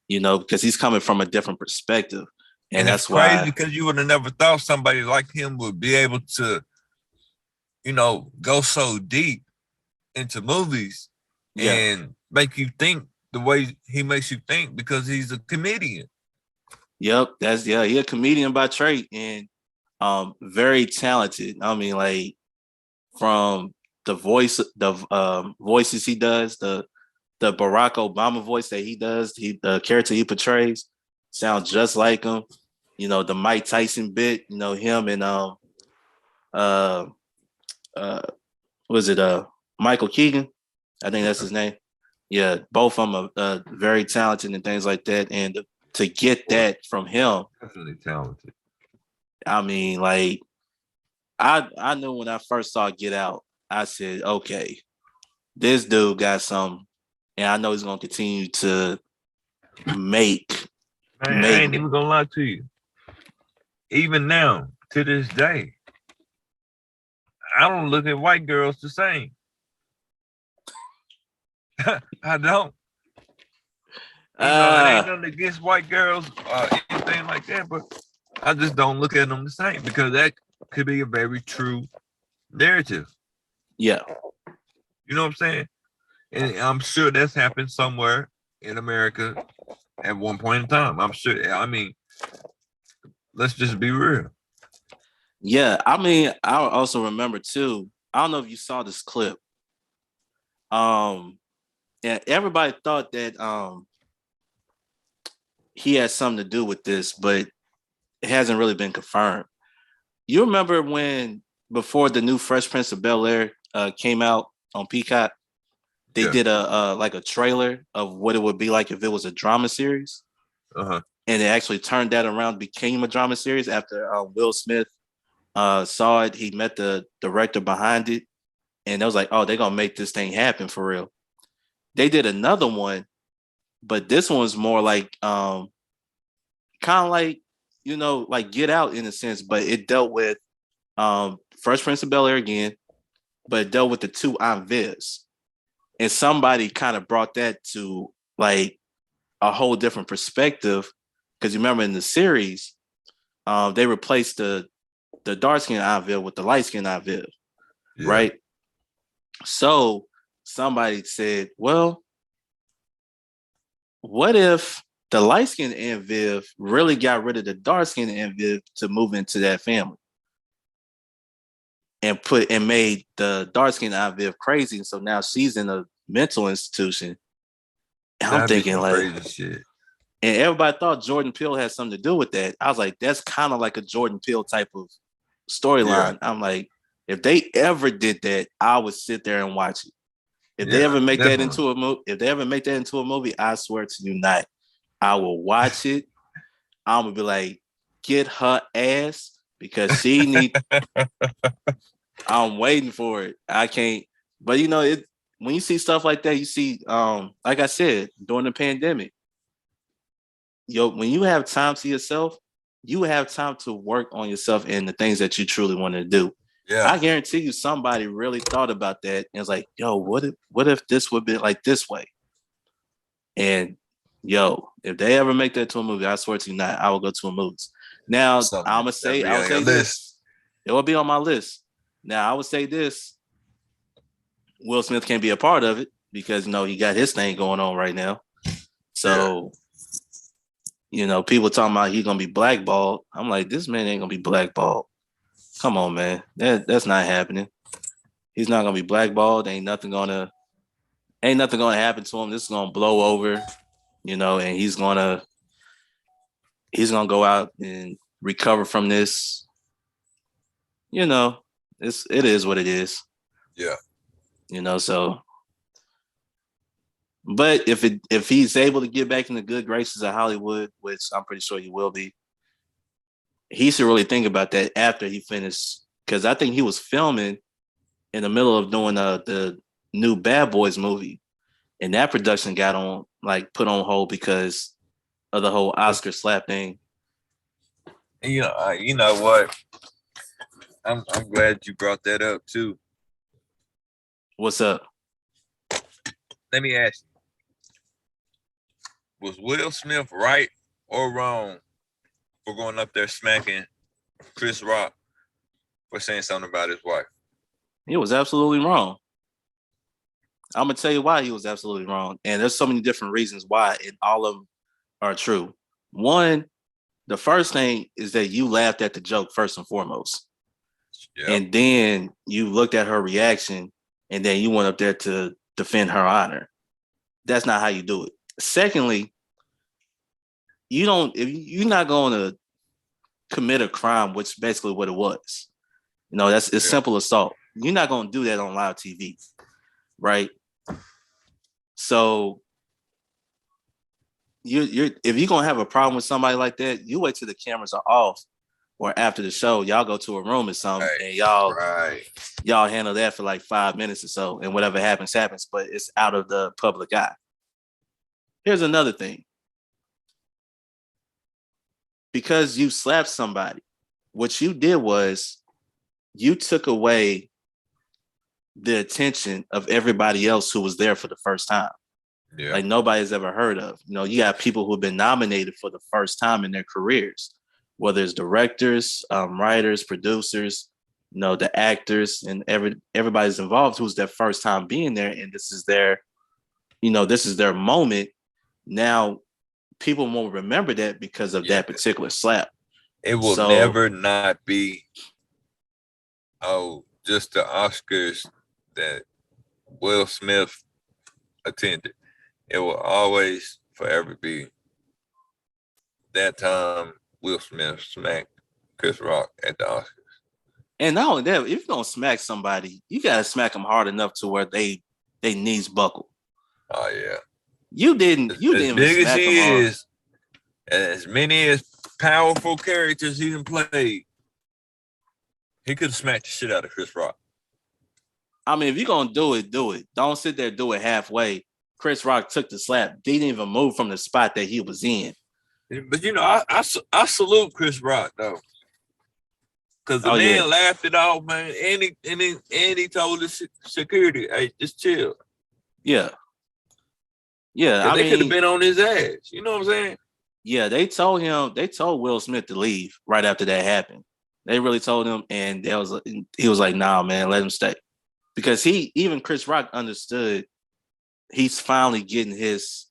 Speaker 2: you know, because he's coming from a different perspective. And that's
Speaker 3: crazy because you would have never thought somebody like him would be able to, you know, go so deep into movies and make you think the way he makes you think because he's a comedian.
Speaker 2: Yep, he's a comedian by trade and very talented. I mean, like from the voices he does, the Barack Obama voice that he does, the character he portrays sounds just like him. You know, the Mike Tyson bit, you know, him and Michael Keegan? I think that's his name. Yeah, both of them are very talented and things like that. And to get that from him,
Speaker 3: definitely talented.
Speaker 2: I mean, like, I knew when I first saw Get Out, I said, okay, this dude got something, and I know he's gonna continue to make.
Speaker 3: I ain't even gonna lie to you. Even now, to this day, I don't look at white girls the same. I don't. You know, it ain't nothing against white girls or anything like that, but I just don't look at them the same because that could be a very true narrative.
Speaker 2: Yeah.
Speaker 3: You know what I'm saying? And I'm sure that's happened somewhere in America at one point in time. I'm sure. I mean, let's just be real.
Speaker 2: Yeah, I mean, I also remember too. I don't know if you saw this clip. And everybody thought that he had something to do with this, but it hasn't really been confirmed. You remember when before the new Fresh Prince of Bel-Air came out on Peacock? they did a like a trailer of what it would be like if it was a drama series. And it actually turned that around, became a drama series after Will Smith saw it. He met the director behind it, and it was like, oh, they're gonna make this thing happen for real. They did another one, but this one was more like kind of like, you know, like Get Out in a sense, but it dealt with Fresh Prince of Bel-Air again, but it dealt with the two Aunt Vives. And somebody kind of brought that to like a whole different perspective. Because you remember in the series, they replaced the dark-skinned Aunt Viv with the light-skinned Aunt Viv, right? So somebody said, well, what if the light-skinned Aunt Viv really got rid of the dark-skinned Aunt Viv to move into that family? And made the dark-skinned Aunt Viv crazy. And so now she's in a mental institution. And I'm thinking like,
Speaker 3: shit.
Speaker 2: And everybody thought Jordan Peele had something to do with that. I was like, that's kind of like a Jordan Peele type of storyline. I'm like, if they ever did that, I would sit there and watch it. If they ever make that into a movie, I swear to you not, I will watch it. I'm gonna be like, get her ass, because she need. I'm waiting for it. I can't. But you know, when you see stuff like that, you see, like I said, during the pandemic, when you have time to yourself, you have time to work on yourself and the things that you truly want to do. I guarantee you somebody really thought about that and was like, yo, what if this would be like this way? And if they ever make that to a movie, I swear to you not, I will go to a movie. Now I'll say this. It will be on my list. Now I would say this. Will Smith can't be a part of it because he got his thing going on right now. So people talking about he's gonna be blackballed. I'm like, this man ain't gonna be blackballed. Come on, man. That's not happening. He's not gonna be blackballed. Ain't nothing gonna happen to him. This is gonna blow over, and he's gonna go out and recover from this. It is what it is.
Speaker 3: Yeah.
Speaker 2: So. But if he's able to get back in the good graces of Hollywood, which I'm pretty sure he will be, he should really think about that after he finished. Because I think he was filming in the middle of doing the new Bad Boys movie, and that production got put on hold because of the whole Oscar slap thing.
Speaker 3: You know what? I'm glad you brought that up too.
Speaker 2: What's up?
Speaker 3: Let me ask you. Was Will Smith right or wrong for going up there smacking Chris Rock for saying something about his wife?
Speaker 2: He was absolutely wrong. I'm going to tell you why he was absolutely wrong. And there's so many different reasons why, and all of them are true. One, the first thing is that you laughed at the joke first and foremost. Yep. And then you looked at her reaction, and then you went up there to defend her honor. That's not how you do it. Secondly, if you're not going to commit a crime, which is basically what it was. It's simple assault. You're not going to do that on live TV, right? So if you're going to have a problem with somebody like that, you wait till the cameras are off, or after the show, y'all go to a room or something, and y'all handle that for like 5 minutes or so, and whatever happens, but it's out of the public eye. Here's another thing. Because you slapped somebody, what you did was you took away the attention of everybody else who was there for the first time. Yeah. Like nobody's ever heard of. You got people who have been nominated for the first time in their careers, whether it's directors, writers, producers, the actors, and everybody's involved who's their first time being there, and this is their moment. Now, people won't remember that because of that particular slap.
Speaker 3: It will never not be, just the Oscars that Will Smith attended. It will always forever be that time Will Smith smacked Chris Rock at the Oscars. And
Speaker 2: not only that, if you're going to smack somebody, you got to smack them hard enough to where they they knees buckled.
Speaker 3: Oh yeah.
Speaker 2: You didn't
Speaker 3: As
Speaker 2: even
Speaker 3: big as
Speaker 2: smack
Speaker 3: he
Speaker 2: him on.
Speaker 3: is, as many as powerful characters he done played, he could have smacked the shit out of Chris Rock.
Speaker 2: I mean, if you're gonna do it, do it. Don't sit there, do it halfway. Chris Rock took the slap. Didn't even move from the spot that he was in.
Speaker 3: But you know, I salute Chris Rock though, because the
Speaker 2: Oh
Speaker 3: man
Speaker 2: yeah,
Speaker 3: laughed it off, man, and he told the security, "Hey, just chill."
Speaker 2: yeah, yeah. I
Speaker 3: They could have
Speaker 2: mean,
Speaker 3: been on his ass. You know what I'm saying?
Speaker 2: yeah. They told Will Smith to leave right after that happened. They really told him, and he was like, "Nah, man, let him stay," because even Chris Rock understood he's finally getting his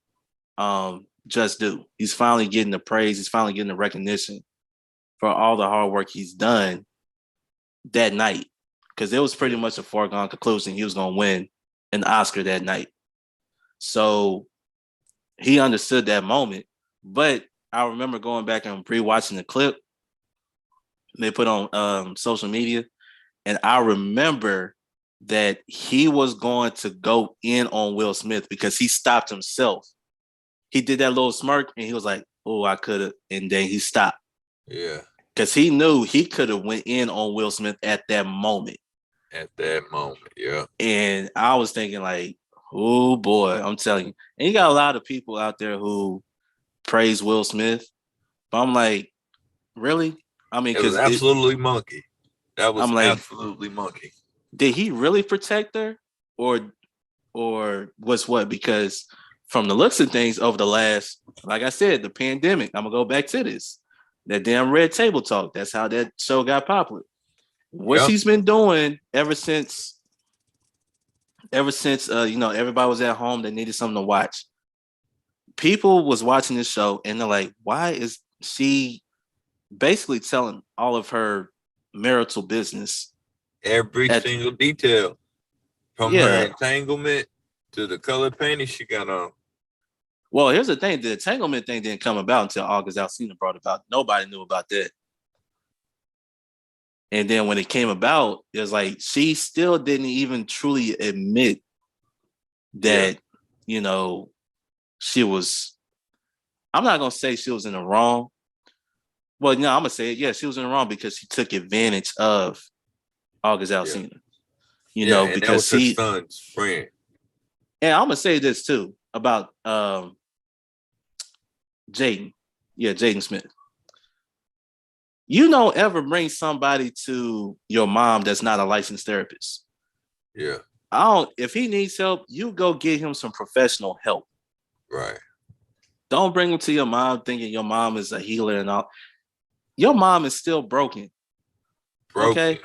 Speaker 2: just due. He's finally getting the praise. He's finally getting the recognition for all the hard work he's done that night. Because it was pretty much a foregone conclusion he was going to win an Oscar that night. So he understood that moment. But I remember going back and rewatching the clip they put on social media. And I remember that he was going to go in on Will Smith because he stopped himself. He did that little smirk and he was like, "Oh, I could have," and then he stopped.
Speaker 3: Yeah.
Speaker 2: Because he knew he could have went in on Will Smith at that moment.
Speaker 3: At that moment, yeah.
Speaker 2: And I was thinking like, oh boy, I'm telling you. And you got a lot of people out there who praise Will Smith. But I'm like, really? I mean,
Speaker 3: It was
Speaker 2: because
Speaker 3: absolutely monkey. That was
Speaker 2: I'm like,
Speaker 3: absolutely monkey.
Speaker 2: did he really protect her? Or what's what? Because from the looks of things over the last, like I said, the pandemic, I'm gonna go back to this. That damn Red Table Talk. That's how that show got popular. What she's been doing ever since everybody was at home, they needed something to watch. People was watching this show and they're like, why is she basically telling all of her marital business?
Speaker 3: Every single detail. From her entanglement to the color panties she got on.
Speaker 2: Well, here's the thing. The entanglement thing didn't come about until August Alsina brought it about. Nobody knew about that. And then when it came about, it was like she still didn't even truly admit that, she was, I'm not going to say she was in the wrong. Well, no, I'm going to say it. Yeah, she was in the wrong because she took advantage of August Alsina.
Speaker 3: And
Speaker 2: because
Speaker 3: that was her son's friend.
Speaker 2: And I'm going to say this too about Jaden. Yeah, Jaden Smith. You don't ever bring somebody to your mom that's not a licensed therapist.
Speaker 3: Yeah.
Speaker 2: If he needs help, you go get him some professional help.
Speaker 3: Right.
Speaker 2: Don't bring him to your mom thinking your mom is a healer and all. Your mom is still broken. Okay?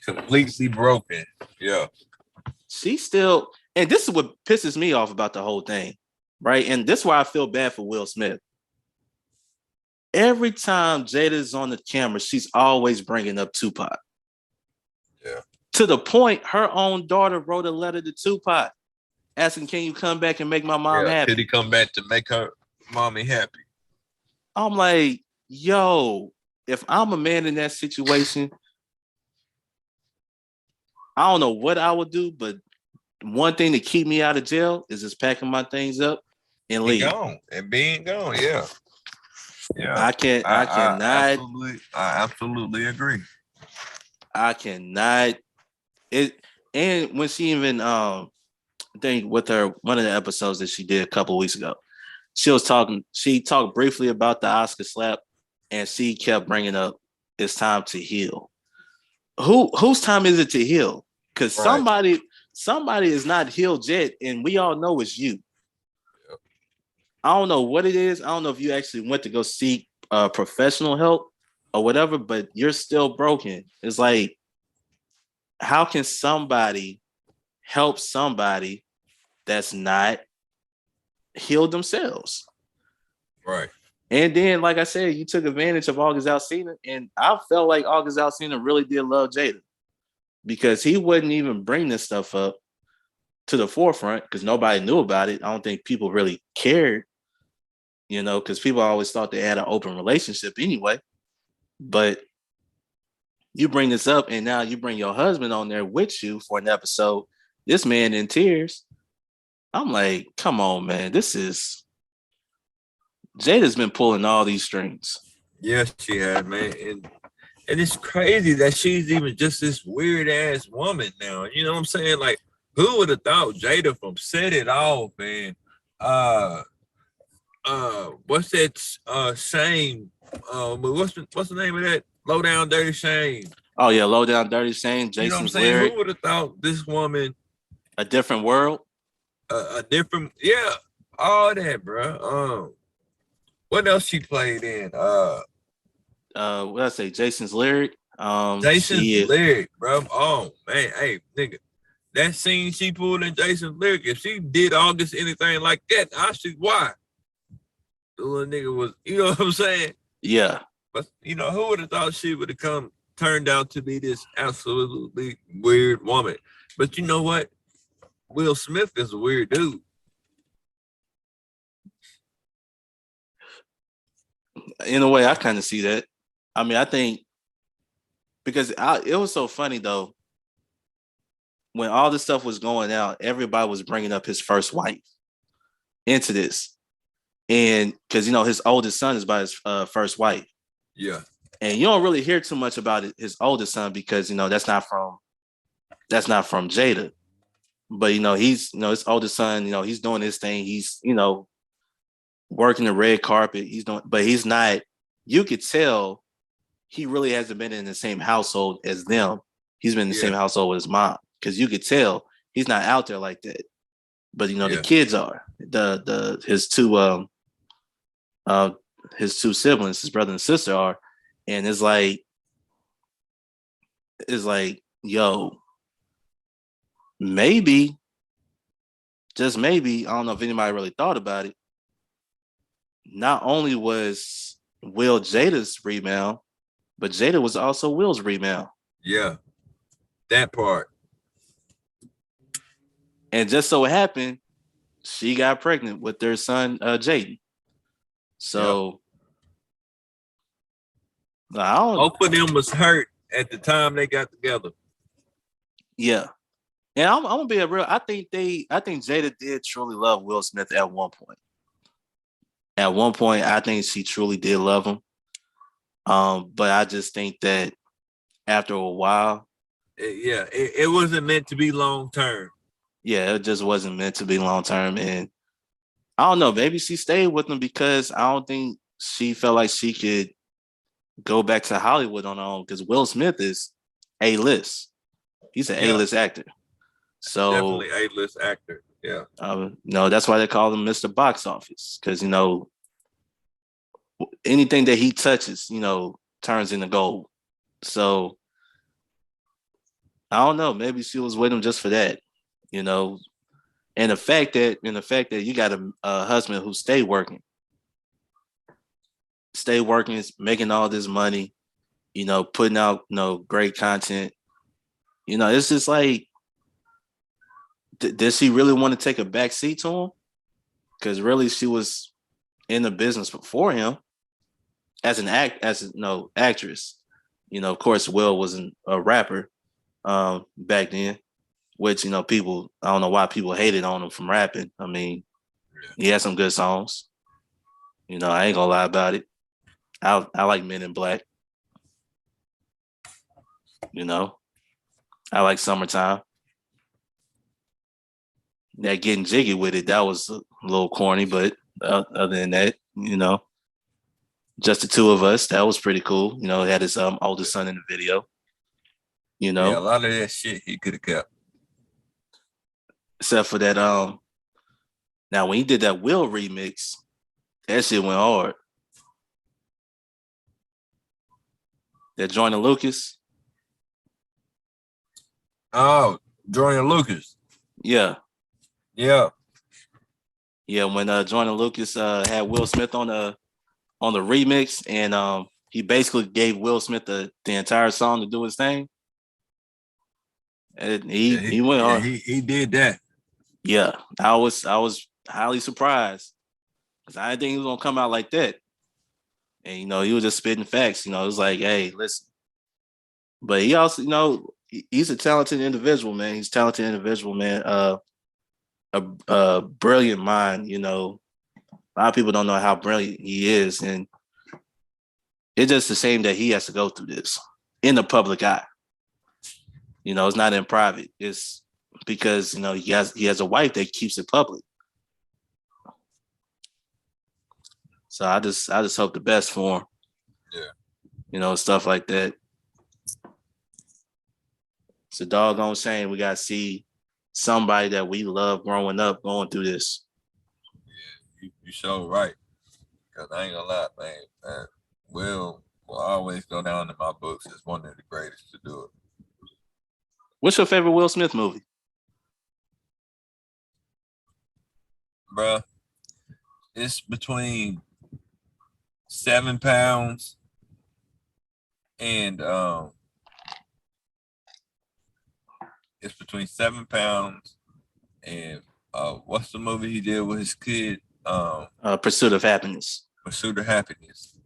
Speaker 3: Completely broken. Yeah.
Speaker 2: She's still, and this is what pisses me off about the whole thing, right? And this is why I feel bad for Will Smith. Every time Jada's on the camera, she's always bringing up Tupac.
Speaker 3: Yeah.
Speaker 2: To the point, her own daughter wrote a letter to Tupac asking, "Can you come back and make my mom happy?"
Speaker 3: Did he come back to make her mommy happy?
Speaker 2: I'm like, yo, if I'm a man in that situation, I don't know what I would do, but one thing to keep me out of jail is just packing my things up and leave.
Speaker 3: Being gone, yeah. Yeah.
Speaker 2: I cannot.
Speaker 3: I absolutely agree.
Speaker 2: I cannot. And when she even I think with her one of the episodes that she did a couple of weeks ago, she talked briefly about the Oscar slap, and she kept bringing up it's time to heal. Whose time is it to heal? Because somebody is not healed yet, and we all know it's you.
Speaker 3: Yep.
Speaker 2: I don't know what it is. I don't know if you actually went to go seek professional help or whatever, but you're still broken. It's like, how can somebody help somebody that's not healed themselves?
Speaker 3: Right.
Speaker 2: And then, like I said, you took advantage of August Alsina, and I felt like August Alsina really did love Jada because he wouldn't even bring this stuff up to the forefront because nobody knew about it. I don't think people really cared, because people always thought they had an open relationship anyway. But you bring this up, and now you bring your husband on there with you for an episode this man in tears. I'm like, come on, man. This is Jada's been pulling all these strings.
Speaker 3: Yes, she has, man. And it's crazy that she's even just this weird ass woman now. You know what I'm saying? Like, who would have thought Jada from Set It Off and what's that Shame? What's the name of that? Low Down Dirty Shame.
Speaker 2: Oh yeah, Low Down Dirty Shame,
Speaker 3: You know what I'm
Speaker 2: Jason's
Speaker 3: saying?
Speaker 2: Lyric.
Speaker 3: Who would have thought this woman
Speaker 2: A Different World?
Speaker 3: a different, yeah, all that, bro. What else she played in?
Speaker 2: What did I say? Jason's Lyric.
Speaker 3: Jason's Lyric, bro. Oh man, hey nigga, that scene she pulled in Jason's Lyric. If she did August anything like that, I see why. The little nigga was, you know what I'm saying?
Speaker 2: Yeah.
Speaker 3: But you know, who would have thought she would have turned out to be this absolutely weird woman? But you know what? Will Smith is a weird dude.
Speaker 2: In a way, I kind of see that. I mean, I think because it was so funny though. When all this stuff was going out, everybody was bringing up his first wife into this. And because, you know, his oldest son is by his first wife.
Speaker 3: Yeah.
Speaker 2: And you don't really hear too much about his oldest son because, you know, that's not from Jada. But, you know, he's, you know, his oldest son, you know, he's doing his thing. He's, you know, working the red carpet. But he's not, you could tell he really hasn't been in the same household as them. He's been in the same household with his mom. Because you could tell he's not out there like that. But, you know, the kids are. His two siblings, his brother and sister are. And it's like, yo, maybe, just maybe, I don't know if anybody really thought about it. Not only was Will Jada's rebound, but Jada was also Will's rebound.
Speaker 3: Yeah, that part.
Speaker 2: And just so happened, she got pregnant with their son, Jaden. So, I don't.
Speaker 3: Both of them was hurt at the time they got together.
Speaker 2: Yeah. And I'm gonna be real. I think Jada did truly love Will Smith at one point. At one point, I think she truly did love him. But I just think that after a while,
Speaker 3: it wasn't meant to be long term.
Speaker 2: Yeah, it just wasn't meant to be long term. And I don't know, maybe she stayed with him because I don't think she felt like she could go back to Hollywood on her own because Will Smith is A-list. He's an A-list actor. So
Speaker 3: definitely A-list actor. Yeah.
Speaker 2: No, that's why they call him Mr. Box Office. Because, you know, anything that he touches, you know, turns into gold. So I don't know. Maybe she was with him just for that. You know, and the fact that you got a husband who stay working, is making all this money, you know, putting out, you know, great content. You know, it's just like, does she really want to take a back seat to him? Because really, she was in the business before him as actress. You know, of course, Will wasn't a rapper back then. Which, you know, I don't know why people hated on him from rapping. I mean, he had some good songs. You know, I ain't gonna lie about it. I like Men in Black. You know, I like Summertime. That Getting Jiggy with It, that was a little corny, but other than that, you know, Just the Two of Us, that was pretty cool. You know, he had his oldest son in the video. You know,
Speaker 3: yeah, a lot of that shit he could have kept.
Speaker 2: Except for that, now when he did that Will remix, that shit went hard. That Joyner Lucas.
Speaker 3: Oh, Joyner Lucas.
Speaker 2: Yeah.
Speaker 3: Yeah.
Speaker 2: Yeah, when Joyner Lucas had Will Smith on the remix, and he basically gave Will Smith the entire song to do his thing. And he went hard.
Speaker 3: He did that.
Speaker 2: Yeah, I was highly surprised because I didn't think he was gonna come out like that. And you know, he was just spitting facts. You know, it was like, hey, listen. But he also, you know, he's a talented individual, man. He's a talented individual, man. A brilliant mind. You know, a lot of people don't know how brilliant he is, and it's just a shame that he has to go through this in the public eye. You know, it's not in private. It's because you know he has a wife that keeps it public. So I just hope the best for him.
Speaker 3: Yeah.
Speaker 2: You know, stuff like that. It's a doggone shame we gotta see somebody that we love growing up going through this.
Speaker 3: Yeah, you sure right. Cause I ain't gonna lie, man. Will always go down in my books as one of the greatest to do it.
Speaker 2: What's your favorite Will Smith movie?
Speaker 3: Bruh, it's between 7 pounds and it's between 7 pounds and what's the movie he did with his kid?
Speaker 2: Pursuit of Happiness.
Speaker 3: Pursuit of Happiness.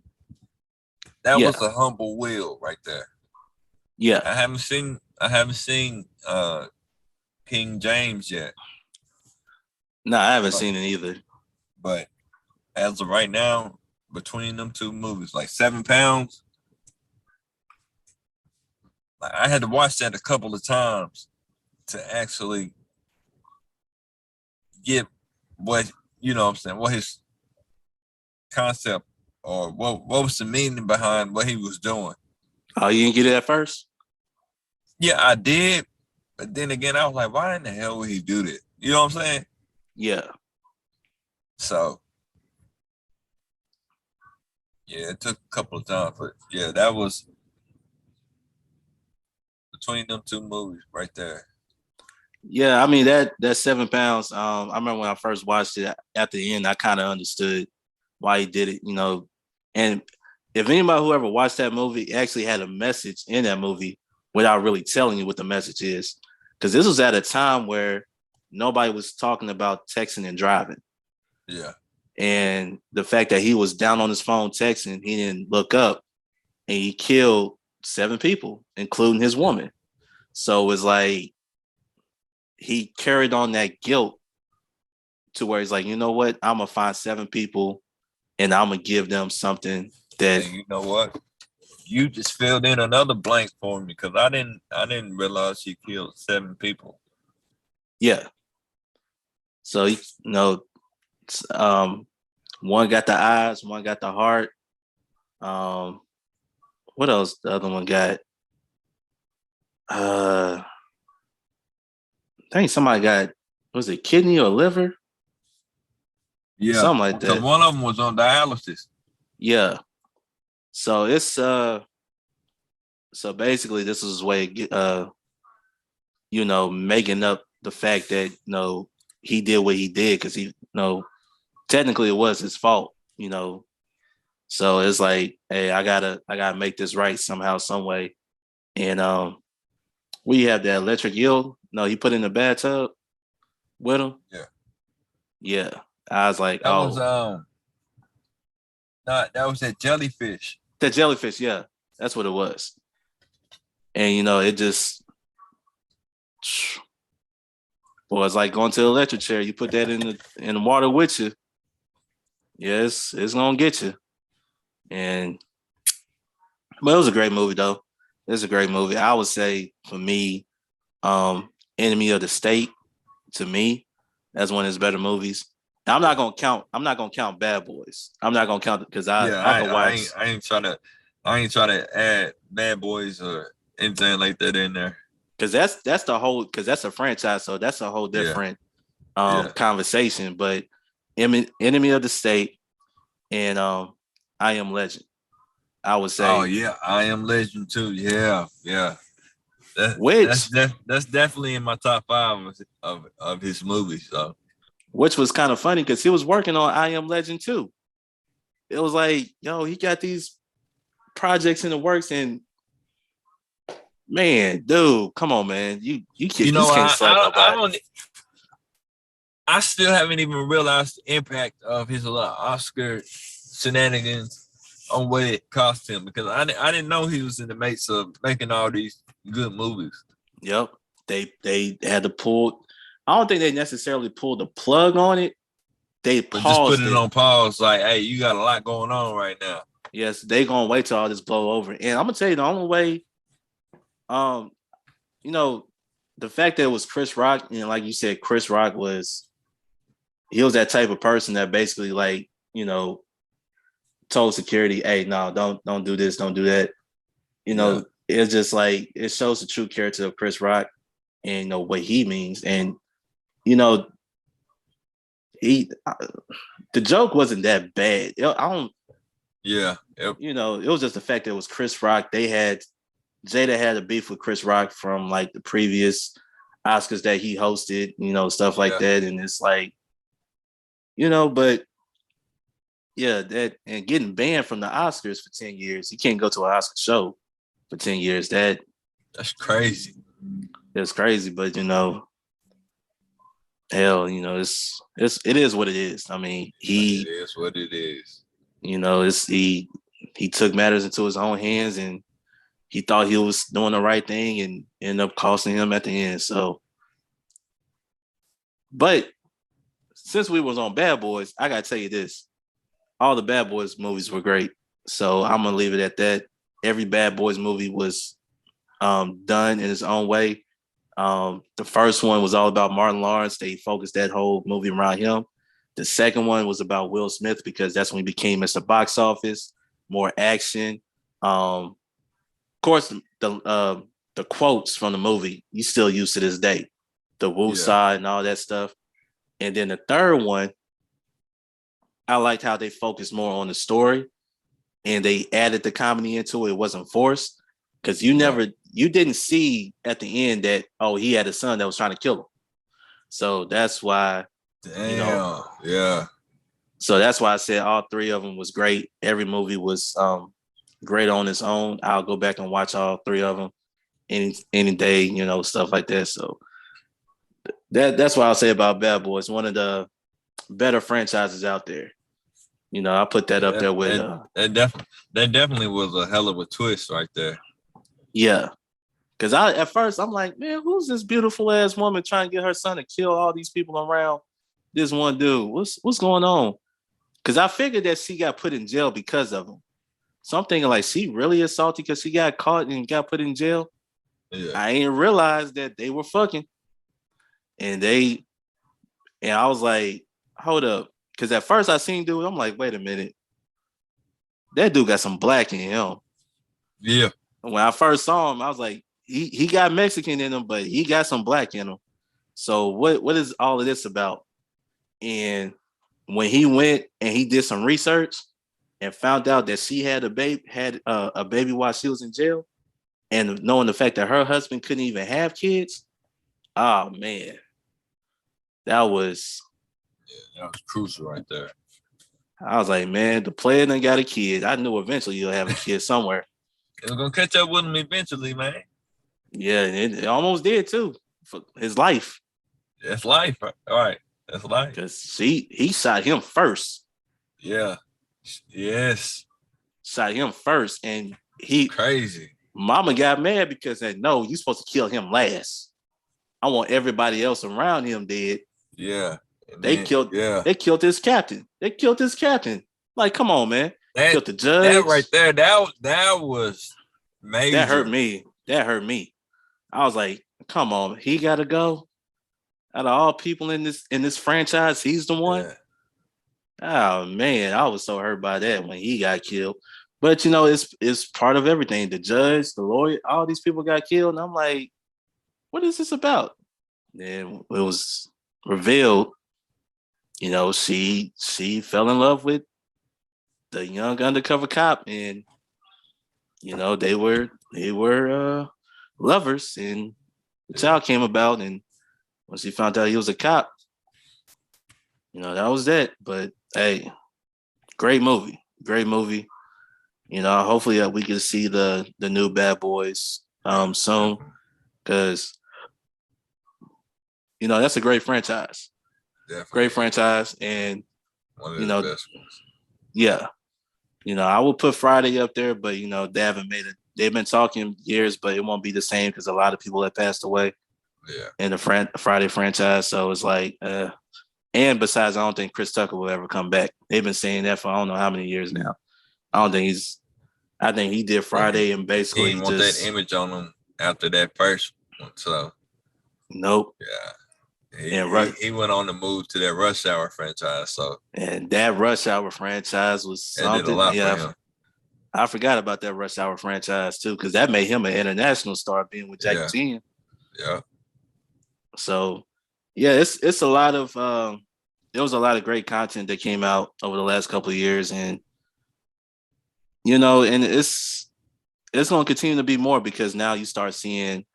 Speaker 3: That was a humble Will right there.
Speaker 2: Yeah.
Speaker 3: I haven't seen King James yet.
Speaker 2: No, I haven't seen it either.
Speaker 3: But as of right now, between them two movies, like 7 pounds, I had to watch that a couple of times to actually get what, you know what I'm saying, what his concept or what was the meaning behind what he was doing.
Speaker 2: Oh, you didn't get it at first?
Speaker 3: Yeah, I did. But then again, I was like, why in the hell would he do that? You know what I'm saying?
Speaker 2: Yeah.
Speaker 3: So, yeah, it took a couple of times. But yeah, that was between them two movies right there.
Speaker 2: Yeah, I mean that 7 pounds. I remember when I first watched it. At the end, I kind of understood why he did it. You know, and if anybody who ever watched that movie, it actually had a message in that movie without really telling you what the message is, because this was at a time where nobody was talking about texting and driving.
Speaker 3: Yeah,
Speaker 2: and the fact that he was down on his phone texting, he didn't look up, and he killed 7 people, including his woman. So it's like he carried on that guilt to where he's like, you know what? I'm gonna find 7 people and I'm gonna give them something that.
Speaker 3: and you know what? You just filled in another blank for me because I didn't realize he killed 7 people.
Speaker 2: Yeah. So you know, one got the eyes, one got the heart. What else? The other one got. I think somebody got, was it kidney or liver?
Speaker 3: Yeah,
Speaker 2: something like that.
Speaker 3: One of them was on dialysis.
Speaker 2: Yeah. So it's so basically this is his way you know, making up the fact that you know he did what he did because he, you know, technically it was his fault, you know. So it's like, hey, I gotta make this right somehow, some way. And we have that electric eel. No, he put in the bathtub with him.
Speaker 3: Yeah.
Speaker 2: Yeah. I was like,
Speaker 3: that was that was that jellyfish.
Speaker 2: That jellyfish, yeah. That's what it was. And you know, it just, boy, it's like going to the electric chair. You put that in the water with you. Yes, it's gonna get you. But it was a great movie though. It's a great movie. I would say for me, Enemy of the State, to me, that's one of his better movies. Now, I'm not gonna count Bad Boys. I'm not gonna count it because I can watch.
Speaker 3: I ain't trying to add Bad Boys or anything like that in there.
Speaker 2: Because that's the whole, because that's a franchise, so that's a whole different conversation. But Enemy of the State and I Am Legend, I would say.
Speaker 3: Oh yeah, I Am Legend too. Yeah. That's definitely in my top 5 of his movies. So.
Speaker 2: Which was kind of funny because he was working on I Am Legend too. It was like, yo, he got these projects in the works, and man, dude, come on, man, you can't slap nobody.
Speaker 3: I still haven't even realized the impact of his Oscar shenanigans on what it cost him, because I didn't know he was in the midst of making all these good movies.
Speaker 2: Yep. They had to pull. I don't think they necessarily pulled the plug on it. They
Speaker 3: But just put
Speaker 2: paused
Speaker 3: it
Speaker 2: it.
Speaker 3: on pause, like, hey, you got a lot going on right now.
Speaker 2: Yes, they gonna wait till all this blow over. And I'm gonna tell you the only way, um, you know, the fact that it was Chris Rock, and like you said, Chris Rock he was that type of person that basically like, told security, hey, no, don't do this, don't do that. It's just like it shows the true character of Chris Rock and what he means. And you know, the joke wasn't that bad. I don't.
Speaker 3: Yeah. Yep.
Speaker 2: It was just the fact that it was Chris Rock. Jada had a beef with Chris Rock from like the previous Oscars that he hosted, stuff like that. And it's like, but yeah, that and getting banned from the Oscars for 10 years. You can't go to an Oscar show for 10 years.
Speaker 3: That's crazy.
Speaker 2: It's crazy, but hell, it is what it is. I mean,
Speaker 3: it is what it is.
Speaker 2: He took matters into his own hands and he thought he was doing the right thing and ended up costing him at the end. So, but since we was on Bad Boys, I gotta tell you this: all the Bad Boys movies were great. So I'm gonna leave it at that. Every Bad Boys movie was done in its own way. The first one was all about Martin Lawrence. They focused that whole movie around him. The second one was about Will Smith because that's when he became Mr. Box Office, more action. Of course, the quotes from the movie you still use to this day, the Woo side and all that stuff. And then the third one, I liked how they focused more on the story and they added the comedy into it. It wasn't forced because you didn't see at the end that, he had a son that was trying to kill him. So that's why,
Speaker 3: yeah.
Speaker 2: So that's why I said all three of them was great. Every movie was great on its own. I'll go back and watch all three of them any day, stuff like that. So that's what I'll say about Bad Boys. One of the better franchises out there. I put that up there with
Speaker 3: that definitely was a hell of a twist right there.
Speaker 2: Yeah. Cause at first I'm like, man, who's this beautiful ass woman trying to get her son to kill all these people around this one dude? What's going on? Cause I figured that she got put in jail because of him. So I'm thinking like she really is salty because she got caught and got put in jail.
Speaker 3: Yeah.
Speaker 2: I ain't realized that they were fucking. And I was like, hold up. Cause at first I seen dude, I'm like, wait a minute. That dude got some black in him.
Speaker 3: Yeah.
Speaker 2: When I first saw him, I was like, he got Mexican in him, but he got some black in him. So what is all of this about? And when he went and he did some research and found out that she had a baby while she was in jail, and knowing the fact that her husband couldn't even have kids, oh man, that was
Speaker 3: crucial right there.
Speaker 2: I was like, man, the player done got a kid. I knew eventually you'll have a kid somewhere.
Speaker 3: It was gonna catch up with him eventually, man.
Speaker 2: Yeah, it almost did too for his life.
Speaker 3: That's life, all right. That's life.
Speaker 2: Because he shot him first.
Speaker 3: Yeah. Yes.
Speaker 2: Shot him first, and
Speaker 3: crazy.
Speaker 2: Mama got mad because said, no, you're supposed to kill him last. I want everybody else around him dead.
Speaker 3: Yeah.
Speaker 2: They killed his captain. Like, come on, man. Killed the judge.
Speaker 3: That right there, that was major.
Speaker 2: That hurt me. I was like, come on, he gotta go. Out of all people in this franchise, he's the one. Yeah. Oh man, I was so hurt by that when he got killed. But it's part of everything. The judge, the lawyer, all these people got killed. And I'm like, what is this about? Then it was revealed, she fell in love with the young undercover cop, and they were lovers, and the child came about, and when she found out he was a cop, that was that. But hey, great movie. Hopefully we can see the new Bad Boys soon, because that's a great franchise. Definitely. Great franchise, and
Speaker 3: one of the best ones.
Speaker 2: Yeah. I will put Friday up there, but they haven't made they've been talking years, but it won't be the same because a lot of people have passed away.
Speaker 3: Yeah.
Speaker 2: In the Friday franchise, so it's like, and besides, I don't think Chris Tucker will ever come back. They've been saying that for I don't know how many years now. I don't think he's. I think he did Friday and
Speaker 3: He
Speaker 2: basically
Speaker 3: didn't want
Speaker 2: just
Speaker 3: that image on him after that first one. So
Speaker 2: nope.
Speaker 3: He went on to move to that Rush Hour franchise. So
Speaker 2: and that Rush Hour franchise was something.
Speaker 3: That did a lot for him.
Speaker 2: I forgot about that Rush Hour franchise too, because that made him an international star being with Jackie Chan.
Speaker 3: Yeah.
Speaker 2: So, yeah, it's a lot of there was a lot of great content that came out over the last couple of years, and and it's going to continue to be more because now you start seeing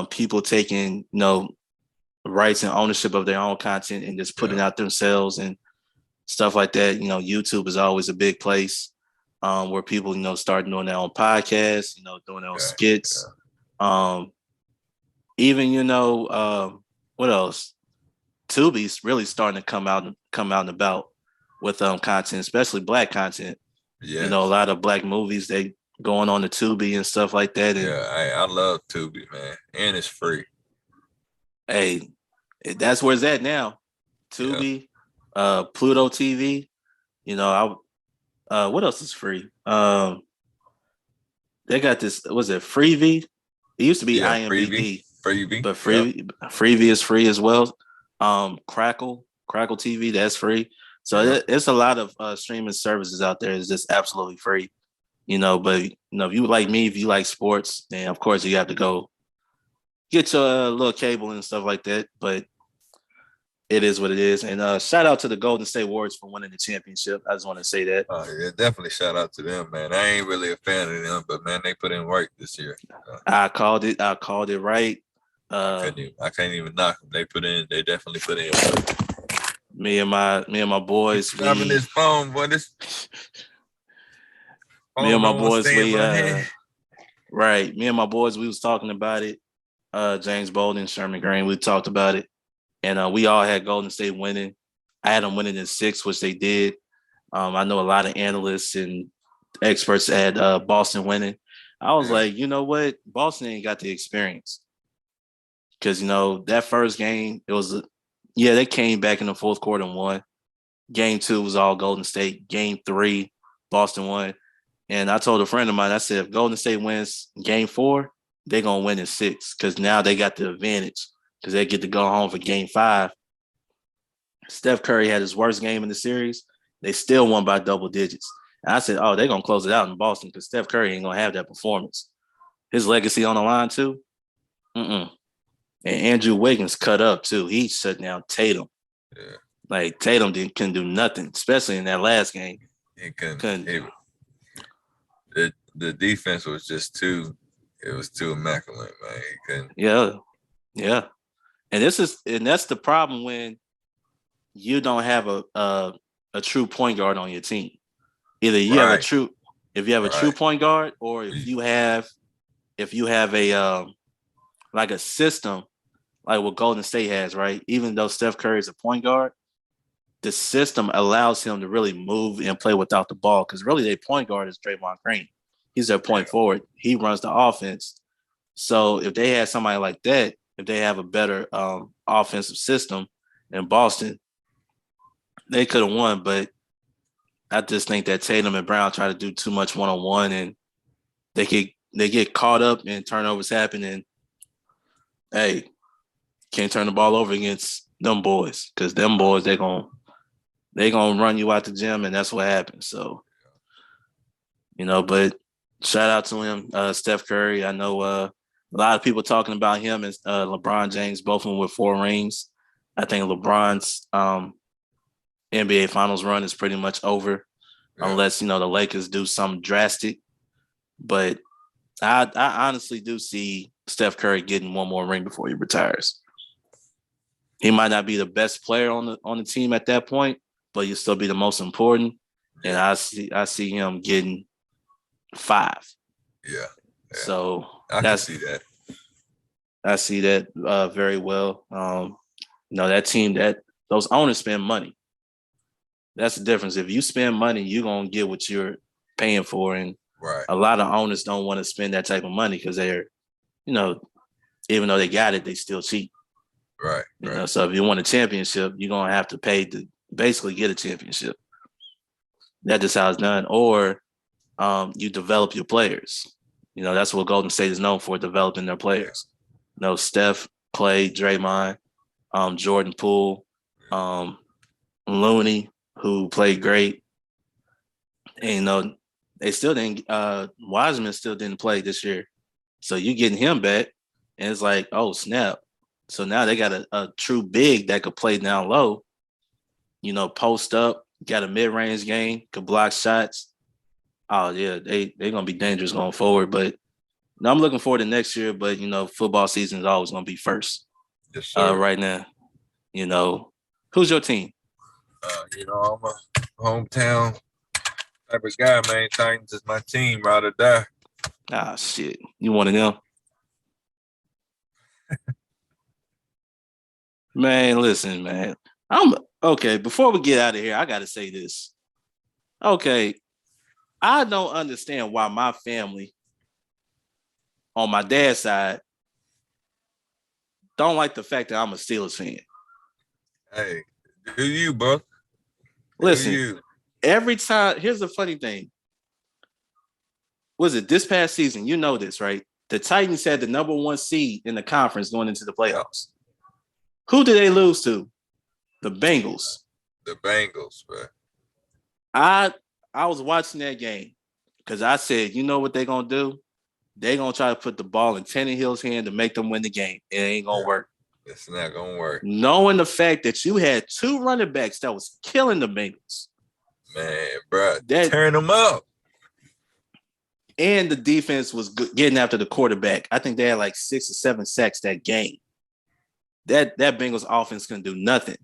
Speaker 2: people taking rights and ownership of their own content and just putting out themselves and stuff like that. YouTube is always a big place where people start doing their own podcasts, doing their own skits. Even what else? Tubi's really starting to come out and about with content, especially Black content.
Speaker 3: Yeah,
Speaker 2: a lot of Black movies they going on the Tubi and stuff like that. And,
Speaker 3: I love Tubi, man, and it's free.
Speaker 2: Hey, that's where it's at now. Tubi, Pluto TV. What else is free? They got this. Was it Freevee? It used to be IMDb.
Speaker 3: Freevee,
Speaker 2: but Freevee is free as well. Crackle TV, that's free. So it's a lot of streaming services out there. It's just absolutely free. But if you like me, if you like sports, then of course you have to go get your little cable and stuff like that. But it is what it is. And shout out to the Golden State Warriors for winning the championship. I just want to say that.
Speaker 3: Oh yeah, definitely shout out to them, man. I ain't really a fan of them, but man, they put in work this year.
Speaker 2: I called it right.
Speaker 3: I can't even knock them. They definitely put in work.
Speaker 2: Me and my boys.
Speaker 3: Grabbing this phone, boy.
Speaker 2: Me and my boys, right. Me and my boys, we was talking about it. James Bolden, Sherman Green, we talked about it. And we all had Golden State winning. I had them winning in 6, which they did. I know a lot of analysts and experts had Boston winning. I was like, you know what? Boston ain't got the experience. Because, that first game, it was, they came back in the fourth quarter and won. Game 2 was all Golden State. Game 3, Boston won. And I told a friend of mine, I said, if Golden State wins game 4, they're going to win in 6 because now they got the advantage because they get to go home for game 5. Steph Curry had his worst game in the series. They still won by double digits. And I said, they're going to close it out in Boston because Steph Curry ain't going to have that performance. His legacy on the line, too. And Andrew Wiggins cut up, too. He shut down Tatum.
Speaker 3: Yeah.
Speaker 2: Like, Tatum couldn't do nothing, especially in that last game.
Speaker 3: He couldn't. The defense was just too immaculate, man. He couldn't.
Speaker 2: Yeah. And that's the problem when you don't have a true point guard on your team. Either you have a true point guard, or if you have a like a system like what Golden State has, right? Even though Steph Curry is a point guard, the system allows him to really move and play without the ball because really their point guard is Draymond Green. He's their point forward. He runs the offense. So if they had somebody like that, if they have a better offensive system in Boston, they could have won. But I just think that Tatum and Brown try to do too much one-on-one and they get caught up and turnovers happen and hey, can't turn the ball over against them boys because them boys they gonna run you out the gym and that's what happens. So, but shout out to him, Steph Curry. I know a lot of people talking about him and LeBron James, both of them with 4 rings. I think LeBron's NBA Finals run is pretty much over unless, the Lakers do something drastic. But I honestly do see Steph Curry getting one more ring before he retires. He might not be the best player on the team at that point, but he'll still be the most important. And I see him getting 5.
Speaker 3: Yeah.
Speaker 2: So
Speaker 3: I can see that.
Speaker 2: I see that very well. That team, those owners spend money. That's the difference. If you spend money, you're gonna get what you're paying for. And
Speaker 3: Right.
Speaker 2: A lot of owners don't want to spend that type of money because they're, even though they got it, they still cheap.
Speaker 3: Right.
Speaker 2: So if you want a championship, you're gonna have to pay to basically get a championship. That's just how it's done. Or you develop your players. That's what Golden State is known for, developing their players. Steph, Clay, Draymond, Jordan Poole, Looney, who played great. And they still didn't. Wiseman still didn't play this year, so you getting him back, and it's like, oh snap! So now they got a true big that could play down low. Post up, got a mid range game, could block shots. Oh yeah, they're gonna be dangerous going forward. But no, I'm looking forward to next year. But football season is always gonna be first.
Speaker 3: Yes, sir.
Speaker 2: Right now, who's your team?
Speaker 3: I'm a hometown type of guy, man. Titans is my team, ride or die.
Speaker 2: Ah, shit. You one of them? Man, listen, man. I'm okay. Before we get out of here, I gotta say this. Okay, I don't understand why my family on my dad's side don't like the fact that I'm a Steelers fan.
Speaker 3: Hey, do you, bro?
Speaker 2: Listen, every time, here's the funny thing. Was it this past season? You know this, right? The Titans had the number 1 seed in the conference going into the playoffs. Who did they lose to? The Bengals.
Speaker 3: The Bengals, bro.
Speaker 2: I was watching that game because I said, you know what they're going to do? They're going to try to put the ball in Tannehill's hand to make them win the game. It ain't going to work.
Speaker 3: It's not going to work.
Speaker 2: Knowing the fact that you had 2 running backs that was killing the Bengals.
Speaker 3: Man, bro, turn them up.
Speaker 2: And the defense was getting after the quarterback. I think they had like 6 or 7 sacks that game. That Bengals offense couldn't do nothing.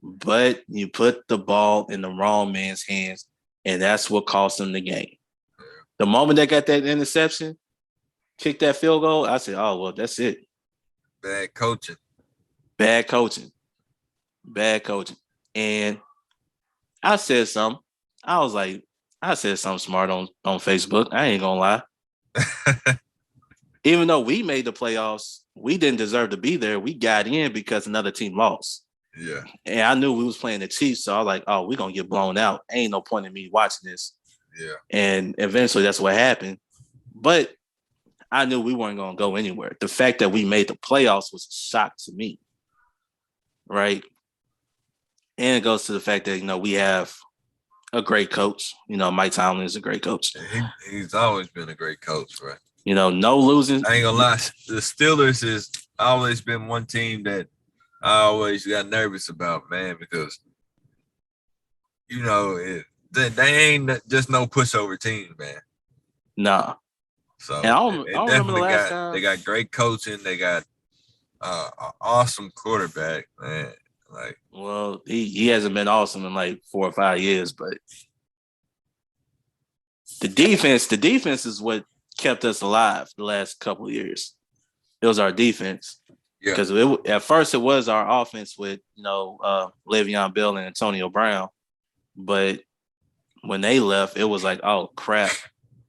Speaker 2: But you put the ball in the wrong man's hands, and that's what cost them the game. The moment they got that interception, kicked that field goal, I said, oh, well, that's it.
Speaker 3: Bad coaching. And
Speaker 2: I said something. I said something smart on Facebook. I ain't going to lie. Even though we made the playoffs, we didn't deserve to be there. We got in because another team lost.
Speaker 3: Yeah.
Speaker 2: And I knew we was playing the Chiefs, so I was like, oh, we're going to get blown out. Ain't no point in me watching this.
Speaker 3: Yeah.
Speaker 2: And eventually that's what happened. But I knew we weren't going to go anywhere. The fact that we made the playoffs was a shock to me. Right? And it goes to the fact that, we have a great coach. Mike Tomlin is a great coach.
Speaker 3: He's always been a great coach, right?
Speaker 2: No losing.
Speaker 3: I ain't gonna lie. The Steelers has always been one team that I always got nervous about, man, because they ain't just no pushover team, man.
Speaker 2: Nah.
Speaker 3: So
Speaker 2: and I remember the last time
Speaker 3: they got great coaching. They got an awesome quarterback, man. Like,
Speaker 2: well, he hasn't been awesome in like 4 or 5 years, but the defense is what kept us alive the last couple of years. It was our defense.
Speaker 3: Yeah.
Speaker 2: Because at first it was our offense with, Le'Veon Bell and Antonio Brown. But when they left, it was like, oh, crap.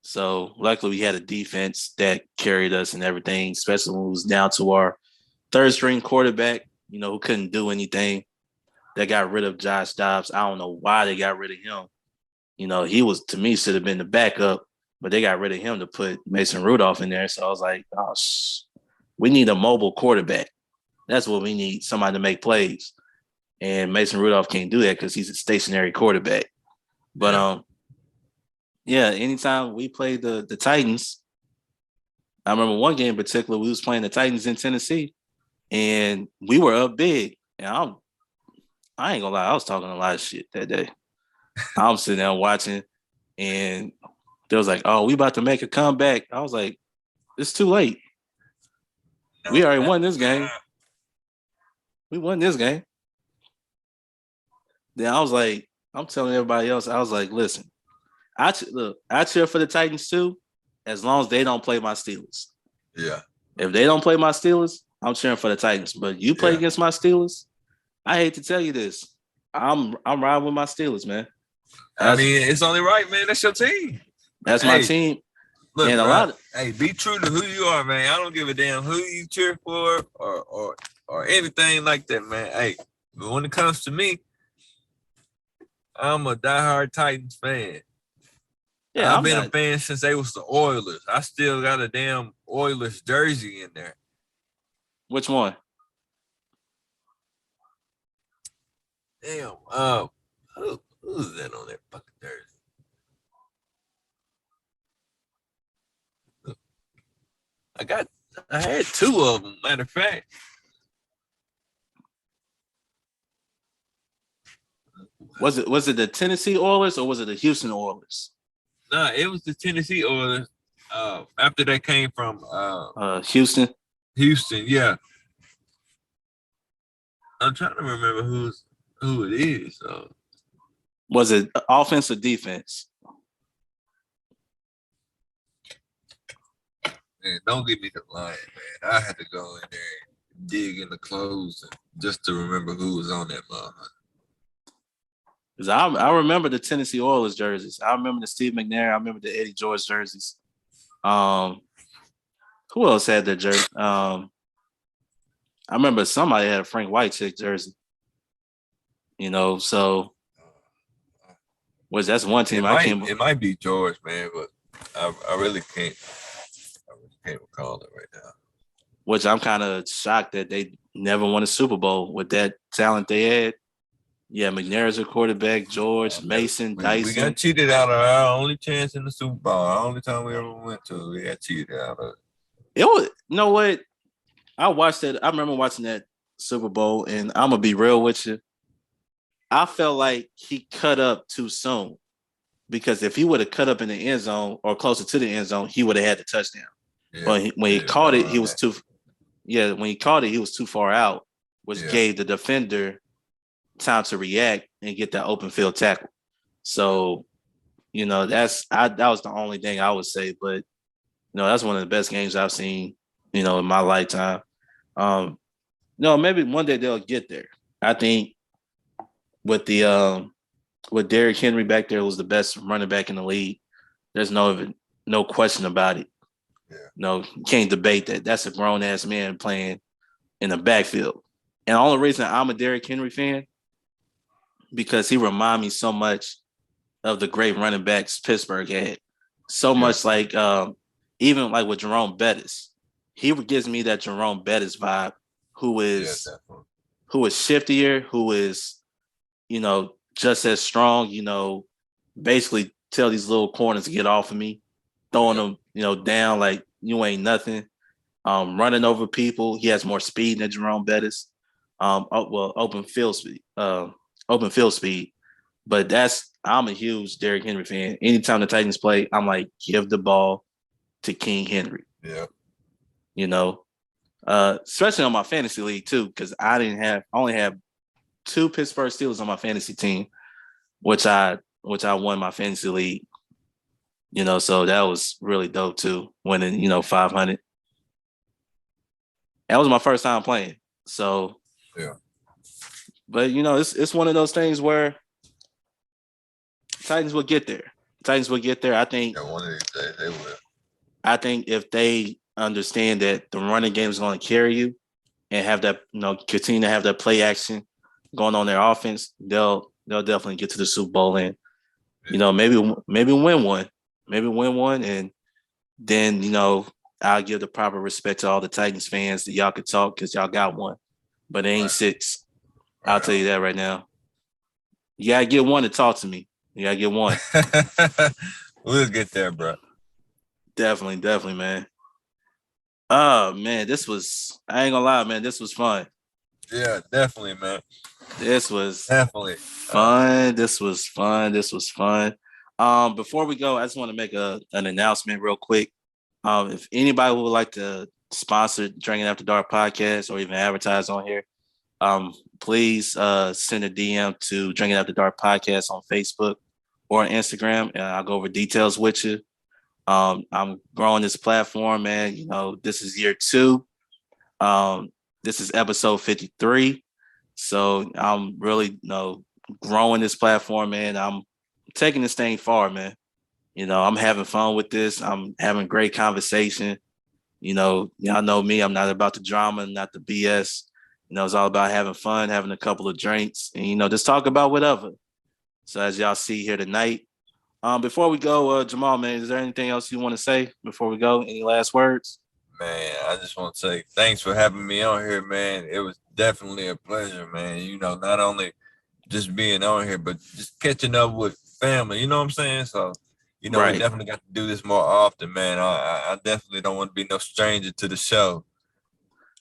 Speaker 2: So luckily we had a defense that carried us and everything, especially when it was down to our third string quarterback, who couldn't do anything. They got rid of Josh Dobbs. I don't know why they got rid of him. He was, to me, should have been the backup, but they got rid of him to put Mason Rudolph in there. So I was like, oh, we need a mobile quarterback. That's what we need, somebody to make plays. And Mason Rudolph can't do that because he's a stationary quarterback. But, anytime we played the Titans, I remember one game in particular, we was playing the Titans in Tennessee, and we were up big. And I ain't gonna lie, I was talking a lot of shit that day. I'm sitting there watching, and they was like, oh, we about to make a comeback. I was like, it's too late. We already won this game. We won this game. Then I was like, I'm telling everybody else, I was like, listen, I cheer for the Titans too, as long as they don't play my Steelers.
Speaker 3: Yeah.
Speaker 2: If they don't play my Steelers, I'm cheering for the Titans. But you play against my Steelers, I hate to tell you this. I'm riding with my Steelers, man.
Speaker 3: I mean, it's only right, man. That's your team.
Speaker 2: That's my team.
Speaker 3: Look,
Speaker 2: and a
Speaker 3: bro,
Speaker 2: lot of,
Speaker 3: hey, be true to who you are, man. I don't give a damn who you cheer for or anything like that, man. Hey, but when it comes to me, I'm a diehard Titans fan.
Speaker 2: yeah,
Speaker 3: I've been a fan since they was the Oilers. I still got a damn Oilers jersey in there.
Speaker 2: Which one?
Speaker 3: Damn. Who's that on that fucking jersey? I had two of them. Matter of fact.
Speaker 2: Was it the Tennessee Oilers or was it the Houston Oilers?
Speaker 3: Nah, it was the Tennessee Oilers. After they came from
Speaker 2: Houston.
Speaker 3: Houston, yeah. I'm trying to remember who it is.
Speaker 2: Was it offense or defense?
Speaker 3: Man, don't give me the line, man. I had to go in there and dig in the clothes just to remember who was on that motherfucker.
Speaker 2: Because I remember the Tennessee Oilers jerseys. I remember the Steve McNair. I remember the Eddie George jerseys. Who else had that jersey? I remember somebody had a Frank Whitecheck jersey. So that's one team
Speaker 3: It might be George, man, but I really can't recall it right now.
Speaker 2: Which I'm kind of shocked that they never won a Super Bowl with that talent they had. Yeah, McNair's a quarterback, George, Mason, Dyson.
Speaker 3: We got cheated out of our only chance in the Super Bowl. Our only time we ever went to, we got cheated out of it.
Speaker 2: It was, you know what? I watched that. I remember watching that Super Bowl, and I'm going to be real with you. I felt like he cut up too soon because if he would have cut up in the end zone or closer to the end zone, he would have had the touchdown. Yeah, but when he caught it, he was too. Yeah, when he caught it, he was too far out, which gave the defender time to react and get that open field tackle. So, that was the only thing I would say. But that's one of the best games I've seen, in my lifetime. Maybe one day they'll get there. I think with Derrick Henry back there was the best running back in the league. There's no question about it. Yeah. No, you can't debate that. That's a grown ass man playing in the backfield. And the only reason I'm a Derrick Henry fan because he reminds me so much of the great running backs Pittsburgh had. So much like even like with Jerome Bettis. He gives me that Jerome Bettis vibe, who is shiftier, who is, just as strong, basically tell these little corners to get off of me, throwing them, down like you ain't nothing. Running over people. He has more speed than Jerome Bettis. Open field speed. But I'm a huge Derrick Henry fan. Anytime the Titans play, I'm like, give the ball to King Henry. Yeah. Especially on my fantasy league too, because I only have 2 Pittsburgh Steelers on my fantasy team, which I won my fantasy league. So that was really dope too, winning, 500. That was my first time playing. So yeah. But it's one of those things where Titans will get there. I think
Speaker 3: one of these days they will.
Speaker 2: I think if they understand that the running game is going to carry you and have that, continue to have that play action going on their offense, they'll definitely get to the Super Bowl and, maybe win one. And then, I'll give the proper respect to all the Titans fans that y'all could talk because y'all got one, but it ain't 6. I'll tell you that right now. You got to get one to talk to me. You got to get one.
Speaker 3: We'll get there, bro.
Speaker 2: Definitely, man. Oh, man, I ain't gonna lie, man, this was fun.
Speaker 3: Yeah, definitely, man.
Speaker 2: This was
Speaker 3: definitely
Speaker 2: fun. This was fun. Before we go, I just want to make an announcement real quick. If anybody would like to sponsor Drinking After Dark podcast or even advertise on here, please send a DM to Drinking After Dark podcast on Facebook or on Instagram, and I'll go over details with you. I'm growing this platform, man. This is year 2. This is episode 53. So I'm really, growing this platform, man. I'm taking this thing far, man. You know, I'm having fun with this. I'm having great conversation. You know, y'all know me. I'm not about the drama, not the BS. You know, it's all about having fun, having a couple of drinks, and just talk about whatever. So as y'all see here tonight, before we go, Jamal, man, is there anything else you want to say before we go? Any last words?
Speaker 3: Man, I just want to say thanks for having me on here, man. It was definitely a pleasure, man. Not only just being on here, but just catching up with family. You know what I'm saying? So, we
Speaker 2: Right.
Speaker 3: definitely got to do this more often, man. I definitely don't want to be no stranger to the show.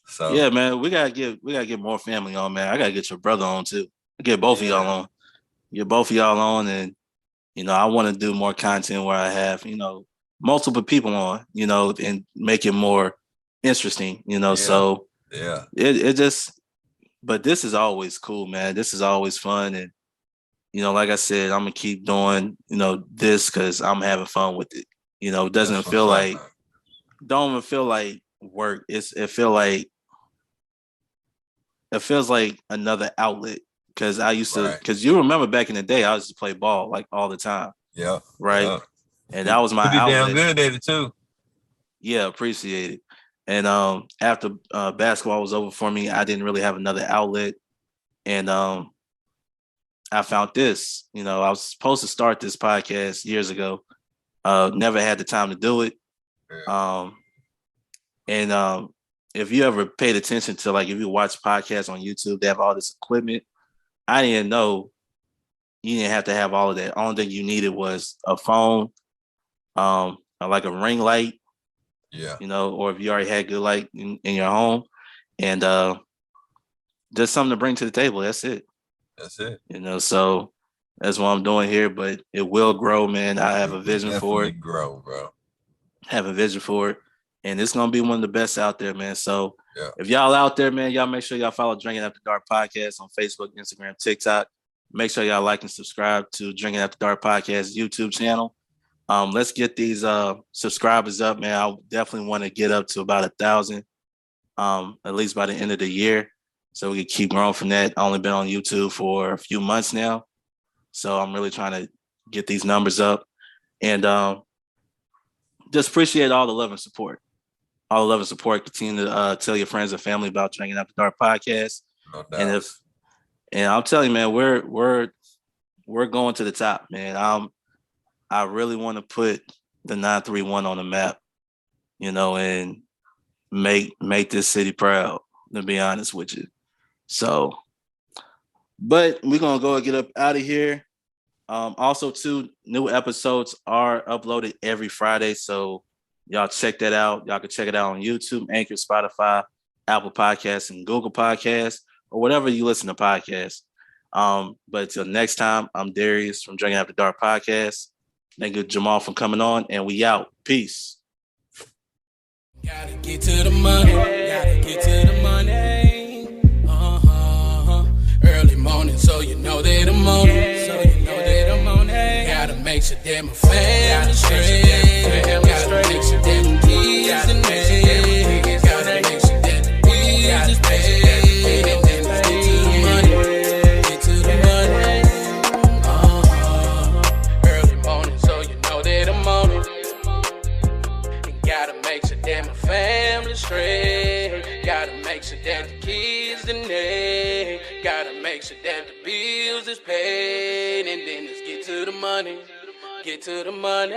Speaker 3: So
Speaker 2: Yeah, man, we gotta get more family on, man. I gotta get your brother on too. Get both of y'all on. Get both of y'all on, and I want to do more content where I have multiple people on, and make it more interesting. So
Speaker 3: yeah,
Speaker 2: it just. But this is always cool, man. This is always fun, and like I said, I'm gonna keep doing this because I'm having fun with it. It doesn't feel like don't even feel like work. It feels like another outlet because I used to, because you remember back in the day, I used to play ball like all the time.
Speaker 3: Yeah.
Speaker 2: Right.
Speaker 3: Yeah.
Speaker 2: And that was my
Speaker 3: pretty
Speaker 2: outlet.
Speaker 3: damn good at it too.
Speaker 2: Yeah, appreciate it. And after basketball was over for me, I didn't really have another outlet. And I found this. I was supposed to start this podcast years ago. Never had the time to do it.
Speaker 3: Yeah.
Speaker 2: And if you ever paid attention to, like, if you watch podcasts on YouTube, they have all this equipment. I didn't know you didn't have to have all of that. Only thing you needed was a phone, like a ring light,
Speaker 3: Yeah.
Speaker 2: Or if you already had good light in your home, and just something to bring to the table. That's it.
Speaker 3: That's it.
Speaker 2: So that's what I'm doing here, but it will grow, man. I have a vision for it.
Speaker 3: Grow, bro.
Speaker 2: Have a vision for it. And it's going to be one of the best out there, man. So
Speaker 3: yeah.
Speaker 2: If y'all out there, man, y'all make sure y'all follow Drinking After Dark Podcast on Facebook, Instagram, TikTok. Make sure y'all like and subscribe to Drinking After Dark Podcast YouTube channel. Let's get these subscribers up, man. I definitely want to get up to about 1,000, at least by the end of the year, so we can keep growing from that. I only been on YouTube for a few months now, so I'm really trying to get these numbers up, and just appreciate all the love and support. All the love and support. Continue to tell your friends and family about Drinking After Dark Podcast.
Speaker 3: No doubt.
Speaker 2: And I'm telling you, man, we're going to the top, man. I really want to put the 931 on the map, and make this city proud, to be honest with you. So, but we're gonna go and get up out of here. Also, 2 new episodes are uploaded every Friday, so y'all check that out. Y'all can check it out on YouTube, Anchor, Spotify, Apple Podcasts, and Google Podcasts, or whatever you listen to podcasts. But until next time, I'm Darius from Drinking After Dark Podcast. Thank you, Jamal, for coming on, and we out. Peace.
Speaker 1: Gotta get to the money. Gotta get to the money. Early morning, so you know that I'm on it. Gotta make sure that my family straight. Gotta make sure that the kids and me. Gotta make sure that the bills is paid. And then let's get to the money. Get to the money. Early morning, so you know that I'm on it. And gotta make sure that my family straight. Gotta make sure that the kids and they. Gotta make sure that the bills is paid. And then let's get to the money. Get to the money.